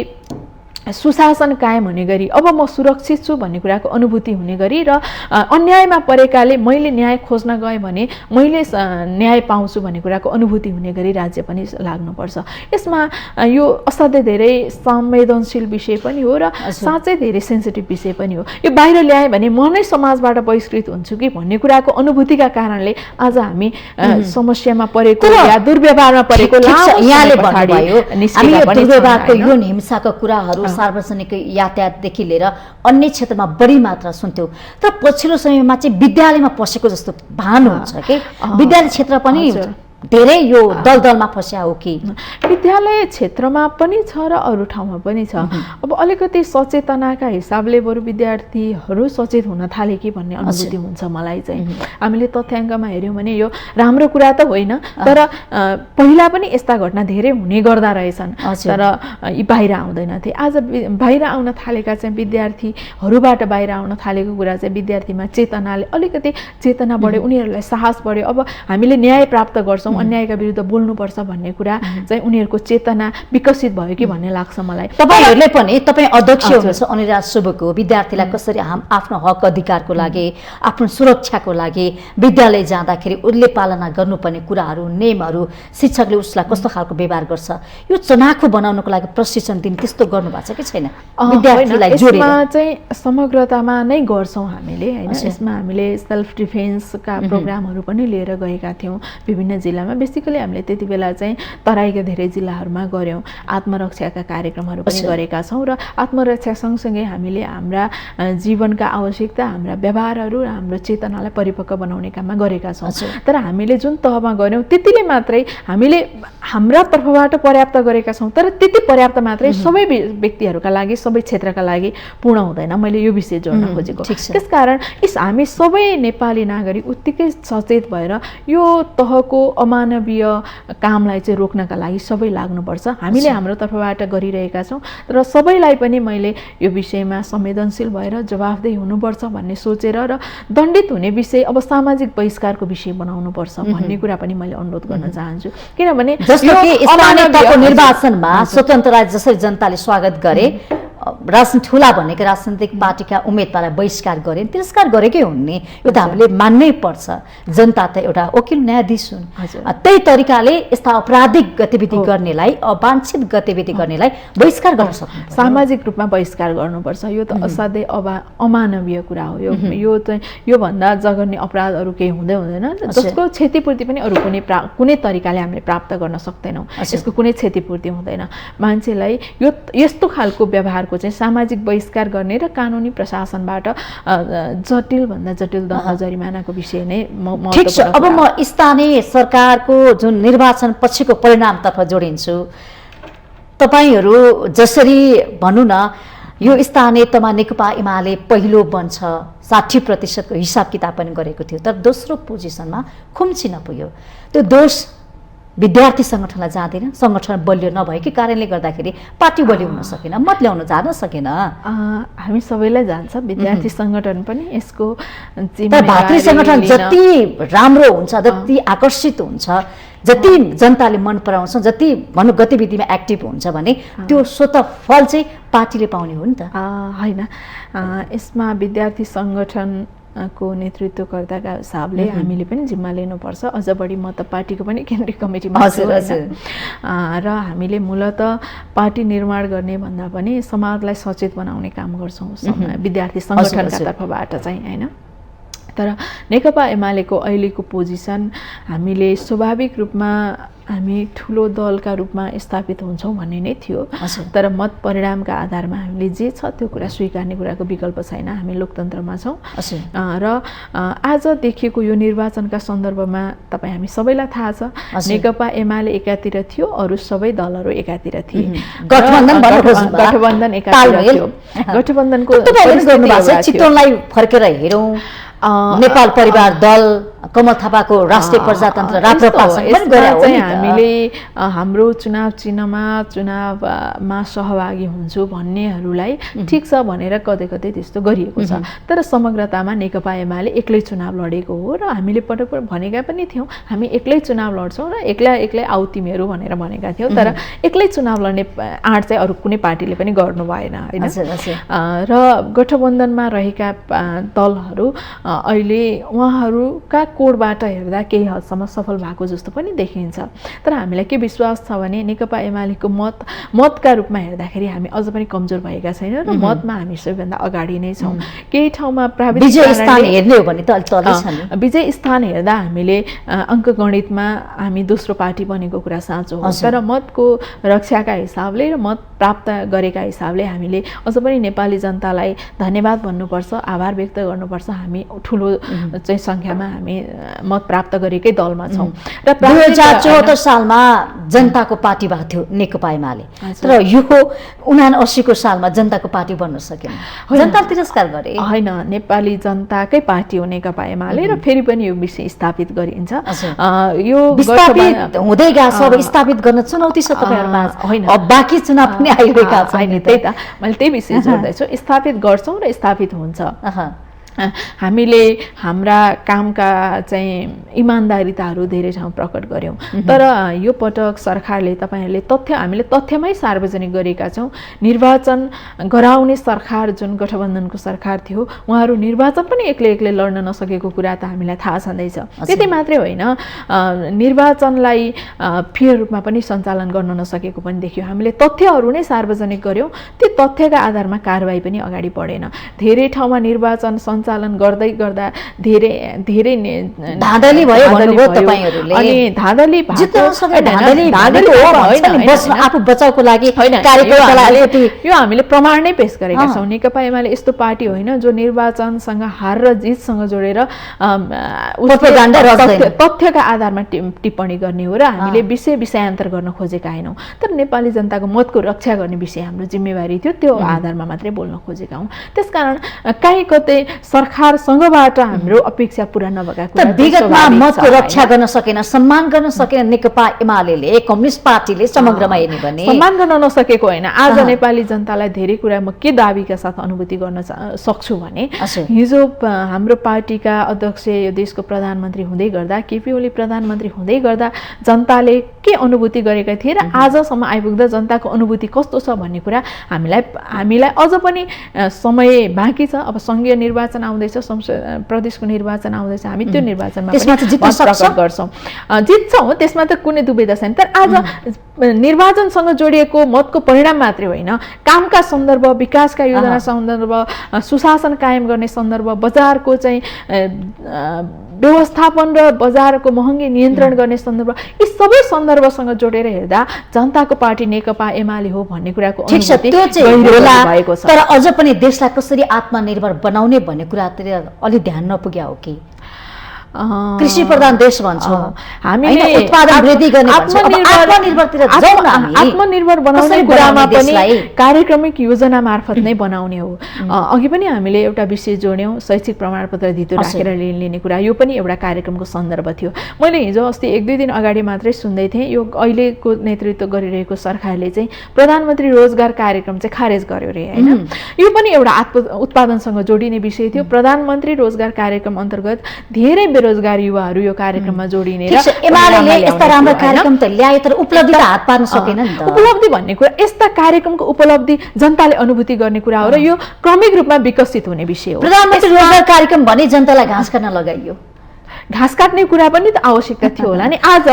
सुशासन कायम हुने गरी, अब म सुरक्षित छु भन्ने कुराको अनुभूति हुने गरी र अन्यायमा परेकाले मैले न्याय खोज्न गएँ भने मैले न्याय पाउँछु भन्ने कुराको अनुभूति हुने गरी राज्य पनि लाग्नुपर्छ। यसमा यो असाध्यै धेरै संवेदनशील विषय पनि हो र साँच्चै धेरै सेन्सिटिभ विषय पनि हो। यो बाहिर ल्याएँ भने म नै समाजबाट बहिष्कृत हुन्छु कि भन्ने कुराको अनुभूतिका कारणले आज हामी समस्यामा परेको या दुर्व्यवहारमा परेको यहाँले भन्नुभयो। हामी यो दुर्व्यवहारको यौन हिंसाको कुराहरू सार्वजनिक यातायातदेखि लिएर अन्य क्षेत्रमा बढी मात्रा सुन्थ्यौँ, तर पछिल्लो समयमा चाहिँ विद्यालयमा पसेको जस्तो भान हुन्छ कि विद्यालय क्षेत्र पनि धेरै यो दलदलमा फस्या हो कि? विद्यालय क्षेत्रमा पनि छ र अरू ठाउँमा पनि छ। अब अलिकति सचेतनाका हिसाबले बरु विद्यार्थीहरू सचेत हुन थाले कि भन्ने अनुभूति हुन्छ मलाई चाहिँ। हामीले तथ्याङ्कमा हेऱ्यौँ भने यो राम्रो कुरा त होइन, तर पहिला पनि यस्ता घटना धेरै हुने गर्दा रहेछन्, तर यी बाहिर आउँदैनथे। आज बाहिर आउन थालेका चाहिँ विद्यार्थीहरूबाट बाहिर आउन थालेको कुरा चाहिँ विद्यार्थीमा चेतनाले अलिकति चेतना बढ्यो, उनीहरूलाई साहस बढ्यो। अब हामीले न्याय प्राप्त गर्छौँ गर्छौँ, अन्यायका विरुद्ध बोल्नुपर्छ भन्ने कुरा चाहिँ उनीहरूको चेतना विकसित भयो कि भन्ने लाग्छ मलाई। तपाईहरुले पनि तपाई अध्यक्ष हुनुहुन्छ अनिराज शुभको विद्यार्थीलाई कसरी आफ्नो हक अधिकारको लागि आफ्नो सुरक्षाको लागि विद्यालय जाँदाखेरि उसले पालना गर्नुपर्ने कुराहरू नियमहरू शिक्षकले उसलाई कस्तो खालको व्यवहार गर्छ यो चनाखो बनाउनको लागि प्रशिक्षण दिन त्यस्तो गर्नु भएको छ कि छैन विद्यार्थीलाई जोडेर? यसमा चाहिँ समग्रतामा नै गर्छौँ हामीले हैन। यसमा हामीले सेल्फ डिफेन्सका प्रोग्रामहरू पनि लिएर गएका थियौँ विभिन्न जिल्लामा। बेसिकली हामीले त्यति बेला चाहिँ तराईका धेरै जिल्लाहरूमा गऱ्यौँ, आत्मरक्षाका कार्यक्रमहरू पनि गरेका छौँ र आत्मरक्षा सँगसँगै हामीले हाम्रा जीवनका आवश्यकता, हाम्रा व्यवहारहरू, हाम्रो चेतनालाई परिपक्व बनाउने काममा गरेका छौँ। तर हामीले जुन तहमा गऱ्यौँ त्यतिले मात्रै हामीले हाम्रा तर्फबाट पर्याप्त गरेका छौँ, तर त्यति पर्याप्त मात्रै सबै व्यक्तिहरूका लागि, सबै क्षेत्रका लागि पूर्ण हुँदैन। मैले यो विषय जोड्न खोजेको। त्यसकारण हामी सबै नेपाली नागरिक उत्तिकै सचेत भएर यो तहको अमानवीय कामलाई चाहिँ रोक्नका लागि सबै लाग्नुपर्छ। हामीले हाम्रो तर्फबाट गरिरहेका छौँ र सबैलाई पनि मैले यो विषयमा संवेदनशील भएर जवाफदेही हुनुपर्छ भन्ने सोचेर र दण्डित हुने विषय अब सामाजिक बहिष्कारको विषय बनाउनुपर्छ भन्ने कुरा पनि मैले अनुरोध गर्न चाहन्छु। किनभने जस्तो कि स्थानीय तहको निर्वाचनमा स्वतन्त्र राज्य जसरी जनताले स्वागत गरे, ठुला भनेको राजनीतिक पार्टीका उम्मेदवारलाई बहिष्कार गरे, तिरस्कार गरेकै हुन् नि, यो त हामीले मान्नै पर्छ। जनता त एउटा वकिल न्यायाधीश हुन्। त्यही तरिकाले यस्ता आपराधिक गतिविधि गर्नेलाई, अवांछित गतिविधि गर्नेलाई बहिष्कार गर्न सक्नु, सामाजिक रूपमा बहिष्कार गर्नुपर्छ। यो त असाध्यै अमानवीय कुरा हो। यो चाहिँ योभन्दा जघन्य अपराधहरू केही हुँदै हुँदैन, जसको क्षतिपूर्ति पनि अरू कुनै तरिकाले हामीले प्राप्त गर्न सक्दैनौँ। यसको कुनै क्षतिपूर्ति हुँदैन। मान्छेलाई यस्तो खालको व्यवहारको चाहिँ सामाजिक बहिष्कार गर्ने र कानुनी प्रशासनबाट जटिलभन्दा जटिल दण्ड जरिमानाको विषय नै ठिक छ। अब म स्थानीय सरकारको जुन निर्वाचन पछिको परिणामतर्फ जोडिन्छु। तपाईहरू जसरी भनौँ न यो स्थानीय तहमा नेकपा एमाले पहिलो बन्छ, 60% हिसाब किताब पनि गरेको थियो, तर दोस्रो पोजिसनमा खुम्चिन पुग्यो। त्यो दोष विद्यार्थी सङ्गठनलाई जाँदैन, सङ्गठन बलियो नभएकै कारणले गर्दाखेरि पार्टी बलियो हुन सकेन, मत ल्याउन जान सकेन। हामी सबैलाई जान्छ, विद्यार्थी सङ्गठन पनि यसको भातृ सङ्गठन जति राम्रो हुन्छ, जति आकर्षित हुन्छ, जति जनताले मन पराउँछ, जति भनौँ गतिविधिमा एक्टिभ हुन्छ भने त्यो स्वतः फल चाहिँ पार्टीले पाउने हो नि त होइन। यसमा विद्यार्थी सङ्गठन को नेतृत्वकर्ताका हिसाबले हामीले पनि जिम्मा लिनुपर्छ। अझ बढी म त पार्टीको पनि केन्द्रीय कमिटीमा छु र हामीले मूलत पार्टी निर्माण गर्ने भन्दा पनि समाजलाई सचेत बनाउने काम गर्छौँ विद्यार्थी सङ्गठनका तर्फबाट चाहिँ हैन। तर नेकपा एमालेको अहिलेको पोजिसन हामीले स्वाभाविक रूपमा हामी ठुलो दलका रूपमा स्थापित हुन्छौँ भन्ने नै थियो। तर मत परिणामका आधारमा हामीले जे छ त्यो कुरा स्वीकार्ने कुराको विकल्प छैन। हामी लोकतन्त्रमा छौँ र आज देखिएको यो निर्वाचनका सन्दर्भमा तपाईँ हामी सबैलाई थाहा छ, नेकपा एमाले एकातिर थियो, अरू सबै दलहरू एकातिर थिए। गठबन्धन एकातिर थियो। गठबन्धनको चितवनलाई फर्केर हेरौँ, नेपाल परिवार दल, कमल थापाको राष्ट्रिय प्रजातन्त्र हामीले हाम्रो चुनाव चिन्हमा चुनावमा सहभागी हुन्छु भन्नेहरूलाई ठिक छ भनेर कतै कतै त्यस्तो गरिएको छ। तर समग्रतामा नेकपा एमाले एक्लै चुनाव लडेको हो र हामीले पटक भनेका पनि थियौँ हामी एक्लै चुनाव लड्छौँ र एक्लै आऊ तिमीहरू भनेर भनेका थियौँ। तर एक्लै चुनाव लड्ने आँट चाहिँ अरू कुनै पार्टीले पनि गर्नु भएन होइन। र गठबन्धनमा रहेका दलहरू अहिले उहाँहरूका कोडबाट हेर्दा केही हदसम्म सफल भएको जस्तो पनि देखिन्छ। तर हामीलाई के विश्वास छ भने नेकपा एमालेको मतका रूपमा हेर्दाखेरि हामी अझ पनि कमजोर भएका छैनौँ र मतमा हामी सबैभन्दा अगाडि नै छौँ। केही ठाउँमा विजय स्थान हेर्दा हामीले अङ्कगणितमा हामी दोस्रो पार्टी बनेको कुरा साँचो हो। तर मतको रक्षाका हिसाबले र मत प्राप्त गरेका हिसाबले हामीले अझ पनि नेपाली जनतालाई धन्यवाद भन्नुपर्छ, आभार व्यक्त गर्नुपर्छ। हामी ठुलो चाहिँ सङ्ख्यामा हामी मत प्राप्त गरेकै दलमा छौँ। र 2074 सालमा जनताको पार्टी भएको थियो नेकपा एमाले, तर यो 79 सालमा जनताको पार्टी बन्न सकेन, जनता तिरस्कार गरे। होइन, नेपाली जनताकै पार्टी हो नेकपा एमाले र फेरि पनि यो विषय स्थापित गरिन्छ। यो स्थापित हुँदै गएको अब स्थापित गर्न चुनौती छ तपाईँहरूमा। होइन, अब बाँकी चुनाव पनि आइरहेका छैन। त्यही त मैले त्यही विषय जोड्दैछु, स्थापित गर्छौँ र स्थापित हुन्छ। हामीले हाम्रा कामका चाहिँ इमान्दारिताहरू धेरै ठाउँ प्रकट गर्यौं। तर यो पटक सरकारले तपाईहरुले हामीले तथ्यमै सार्वजनिक गरेका छौं, निर्वाचन गराउने सरकार जुन गठबन्धनको सरकार थियो उहाँहरू निर्वाचन पनि एक्लै लड्न नसकेको कुरा त हामीलाई थाहा छँदैछ। त्यति मात्रै होइन, निर्वाचनलाई फेयर रूपमा पनि सञ्चालन गर्न नसकेको पनि देखियो। हामीले तथ्यहरू नै सार्वजनिक गर्यौं, त्यो तथ्यका आधारमा कारबाही पनि अगाडि बढेन। धेरै ठाउँमा निर्वाचन सञ्चालन गर्दै गर्दा धेरै धाँधली भयो भन्नुभयो तपाईहरुले। अनि धाँधली आफू बचाउको लागि कार्यकर्तालाई यो हामीले प्रमाण नै पेश गरेका छौं। नेकपा एमाले यस्तो पार्टी होइन जो निर्वाचनसँग हार र जितसँग जोडेर तथ्यका आधारमा टिप्पणी गर्ने हो र हामीले विषयान्तर गर्न खोजेका हैनौं। तर नेपाली जनताको मतको रक्षा गर्ने विषय हाम्रो जिम्मेवारी थियो, त्यो आधारमा मात्रै बोल्न खोजेका हौं। त्यसकारण काहीँ कतै सरकारसँगबाट हाम्रो अपेक्षा पूरा नभएका कुरा विगतमा मतको रक्षा गर्न सकेन, सम्मान गर्न सकेन नेकपा एमालेले, कम्युनिस्ट पार्टीले समग्रमा हेर्ने भने सम्मान गर्न नसकेको होइन। आज नेपाली जनतालाई धेरै कुरा म के दाबीका साथ अनुभूति गर्न सक्छु भने हिजो हाम्रो पार्टीका अध्यक्ष यो देशको प्रधानमन्त्री हुँदै गर्दा, केपी ओली प्रधानमन्त्री हुँदै गर्दा जनताले के अनुभूति गरेका थिए र आजसम्म आइपुग्दा जनताको अनुभूति कस्तो छ भन्ने कुरा हामीलाई अझ पनि समय बाँकी छ। अब संघीय निर्वाचन आउँदैछ, प्रदेशको निर्वाचन आउँदैछ, हामी त्यो निर्वाचनमा प्रकट गर्छौं। जित्छौं त्यसमा त कुनै दुविधा छैन। तर आज निर्वाचनसँग जोडिएको मतको परिणाम मात्रै होइन, कामका सन्दर्भ, विकासका योजना सन्दर्भ, सुशासन कायम गर्ने सन्दर्भ, बजारको चाहिँ व्यवस्थापन र बजारको महँगी नियन्त्रण गर्ने सन्दर्भ, यी सबै सन्दर्भसँग जोडेर हेर्दा जनताको पार्टी नेकपा एमाले हो भन्ने कुराको अनुभूति भएको छ। तर अझ पनि देशलाई कसरी आत्मनिर्भर बनाउने भन्ने कुरातिर अलि ध्यान नपुग्या हो कि? कृषि प्रधान देश भन्छौं हामीले, उत्पादन वृद्धि गर्ने भन्छौं, आत्मनिर्भर बनाउने कुरामा पनि कार्यक्रमिक योजना मार्फत नै बनाउने हो। अघि पनि हामीले एउटा विषय जोड्यौं, शैक्षिक प्रमाणपत्र धितो राखेर लिने कुरा, यो पनि एउटा कार्यक्रमको सन्दर्भ थियो। मैले हिजो अस्ति 1-2 दिन अगाडि मात्रै सुन्दै थिएँ, यो अहिलेको नेतृत्व गरिरहेको सरकारले चाहिँ प्रधानमन्त्री रोजगार कार्यक्रम चाहिँ खारेज गर्यो रे हैन। यो पनि एउटा उत्पादनसँग जोडिने विषय थियो। प्रधानमन्त्री रोजगार कार्यक्रम अन्तर्गत धेरै बेरोजगार युवाहरू यो कार्यक्रममा जोडिने र एमालेले यस्ता राम्रो कार्यक्रम त ल्याए तर उपलब्धि त हात पार्न सकेन नि त। उपलब्धि भन्ने कुरा, यस्ता कार्यक्रमको उपलब्धि जनताले अनुभूति गर्ने कुरा हो र यो क्रमिक रूपमा विकसित हुने विषय हो। प्रधानमन्त्री रोजगार कार्यक्रम भने जनतालाई घाँस काट्न लगाइयो, घाँस काट्ने कुरा पनि त आवश्यकता थियो होला नि। आज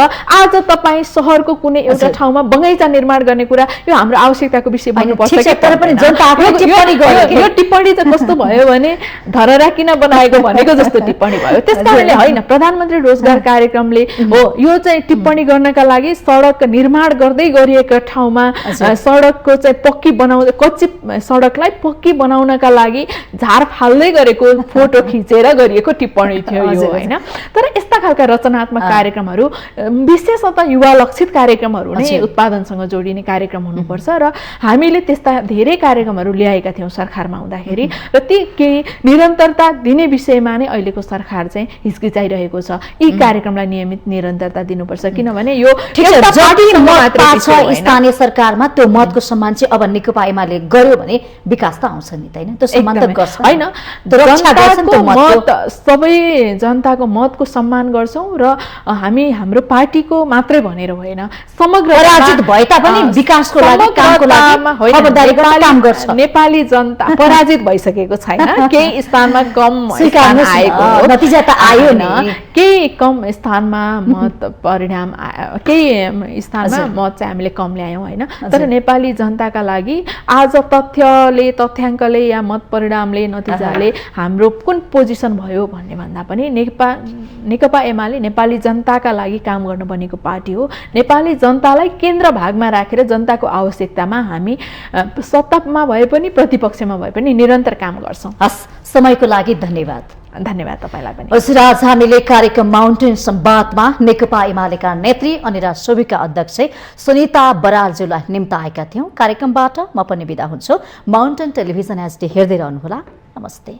तपाईँ सहरको कुनै एउटा ठाउँमा बगैँचा निर्माण गर्ने कुरा यो हाम्रो आवश्यकताको विषय बन्नुपर्छ कि? तर पनि जनता आफै टिप्पणी गर्यो। यो टिप्पणी चाहिँ कस्तो भयो भने धरहरा किन बनाएको भनेको जस्तो टिप्पणी भयो। त्यसकारणले होइन, प्रधानमन्त्री रोजगार कार्यक्रमले हो यो चाहिँ टिप्पणी गर्नका लागि सडक निर्माण गर्दै गरिएका ठाउँमा सडकको चाहिँ पक्की बनाउँदै, कच्ची सडकलाई पक्की बनाउनका लागि झार फाल्दै गरेको फोटो खिचेर गरिएको टिप्पणी थियो यो हैन। तर यस्ता खालका रचनात्मक कार्यक्रमहरू, विशेषतः युवा लक्षित कार्यक्रमहरू नै उत्पादनसँग जोडिने कार्यक्रम हुनुपर्छ र हामीले त्यस्ता धेरै कार्यक्रमहरू ल्याएका थियौं सरकारमा हुँदाखेरि र ती केही निरन्तरता दिने विषयमा नै अहिलेको सरकार चाहिँ हिचकिचाइरहेको छ। यी कार्यक्रमलाई नियमित निरन्तरता दिनुपर्छ, किनभने यो स्थानीय सरकारमा त्यो मतको सम्मान चाहिँ अब नेकपा एमाले गर्यो भने विकास त आउँछ नि त हैन? त्यो सम्मान त गर्छ हैन? सबै जनताको मतको सम्मान गर्छौं र हामी हाम्रो पार्टीको मात्रै भनेर होइन, समग्र पराजित भए तापनि विकासको लागि, कामको लागि खबरदारी गर्न काम गर्छ। नेपाली जनता पराजित भइसकेको छैन, केही स्थानमा कम स्थान आएको हो, नतिजा त आयो नि। केही कम स्थानमा मत परिणाम, केही स्थानमा मत चाहिँ हामीले कम ल्यायौं हैन। तर नेपाली जनताका लागि आज तथ्यले, तथ्याङ्कले या मत परिणामले, नतिजाले हाम्रो कुन पोजिसन भयो भन्ने भन्दा पनि नेकपा एमाले नेपाली जनताका लागि काम गर्न बनेको पार्टी हो। नेपाली जनतालाई केन्द्र भागमा राखेर जनताको आवश्यकतामा हामी सत्तामा भए पनि प्रतिपक्षमा भए पनि निरन्तर काम गर्छौं। हस्, समयको लागि धन्यवाद। धन्यवाद तपाईलाई पनि। आज हामीले कार्यक्रम माउन्टेन संवादमा नेकपा एमालेका नेत्री अनिरा सोभिका अध्यक्ष सुनिता बरालज्यूलाई निम्ताएका थियौं। कार्यक्रमबाट म पनि बिदा हुन्छु। माउन्टेन टेलिभिजन एचडी हेर्दै रहनुहोला। नमस्ते।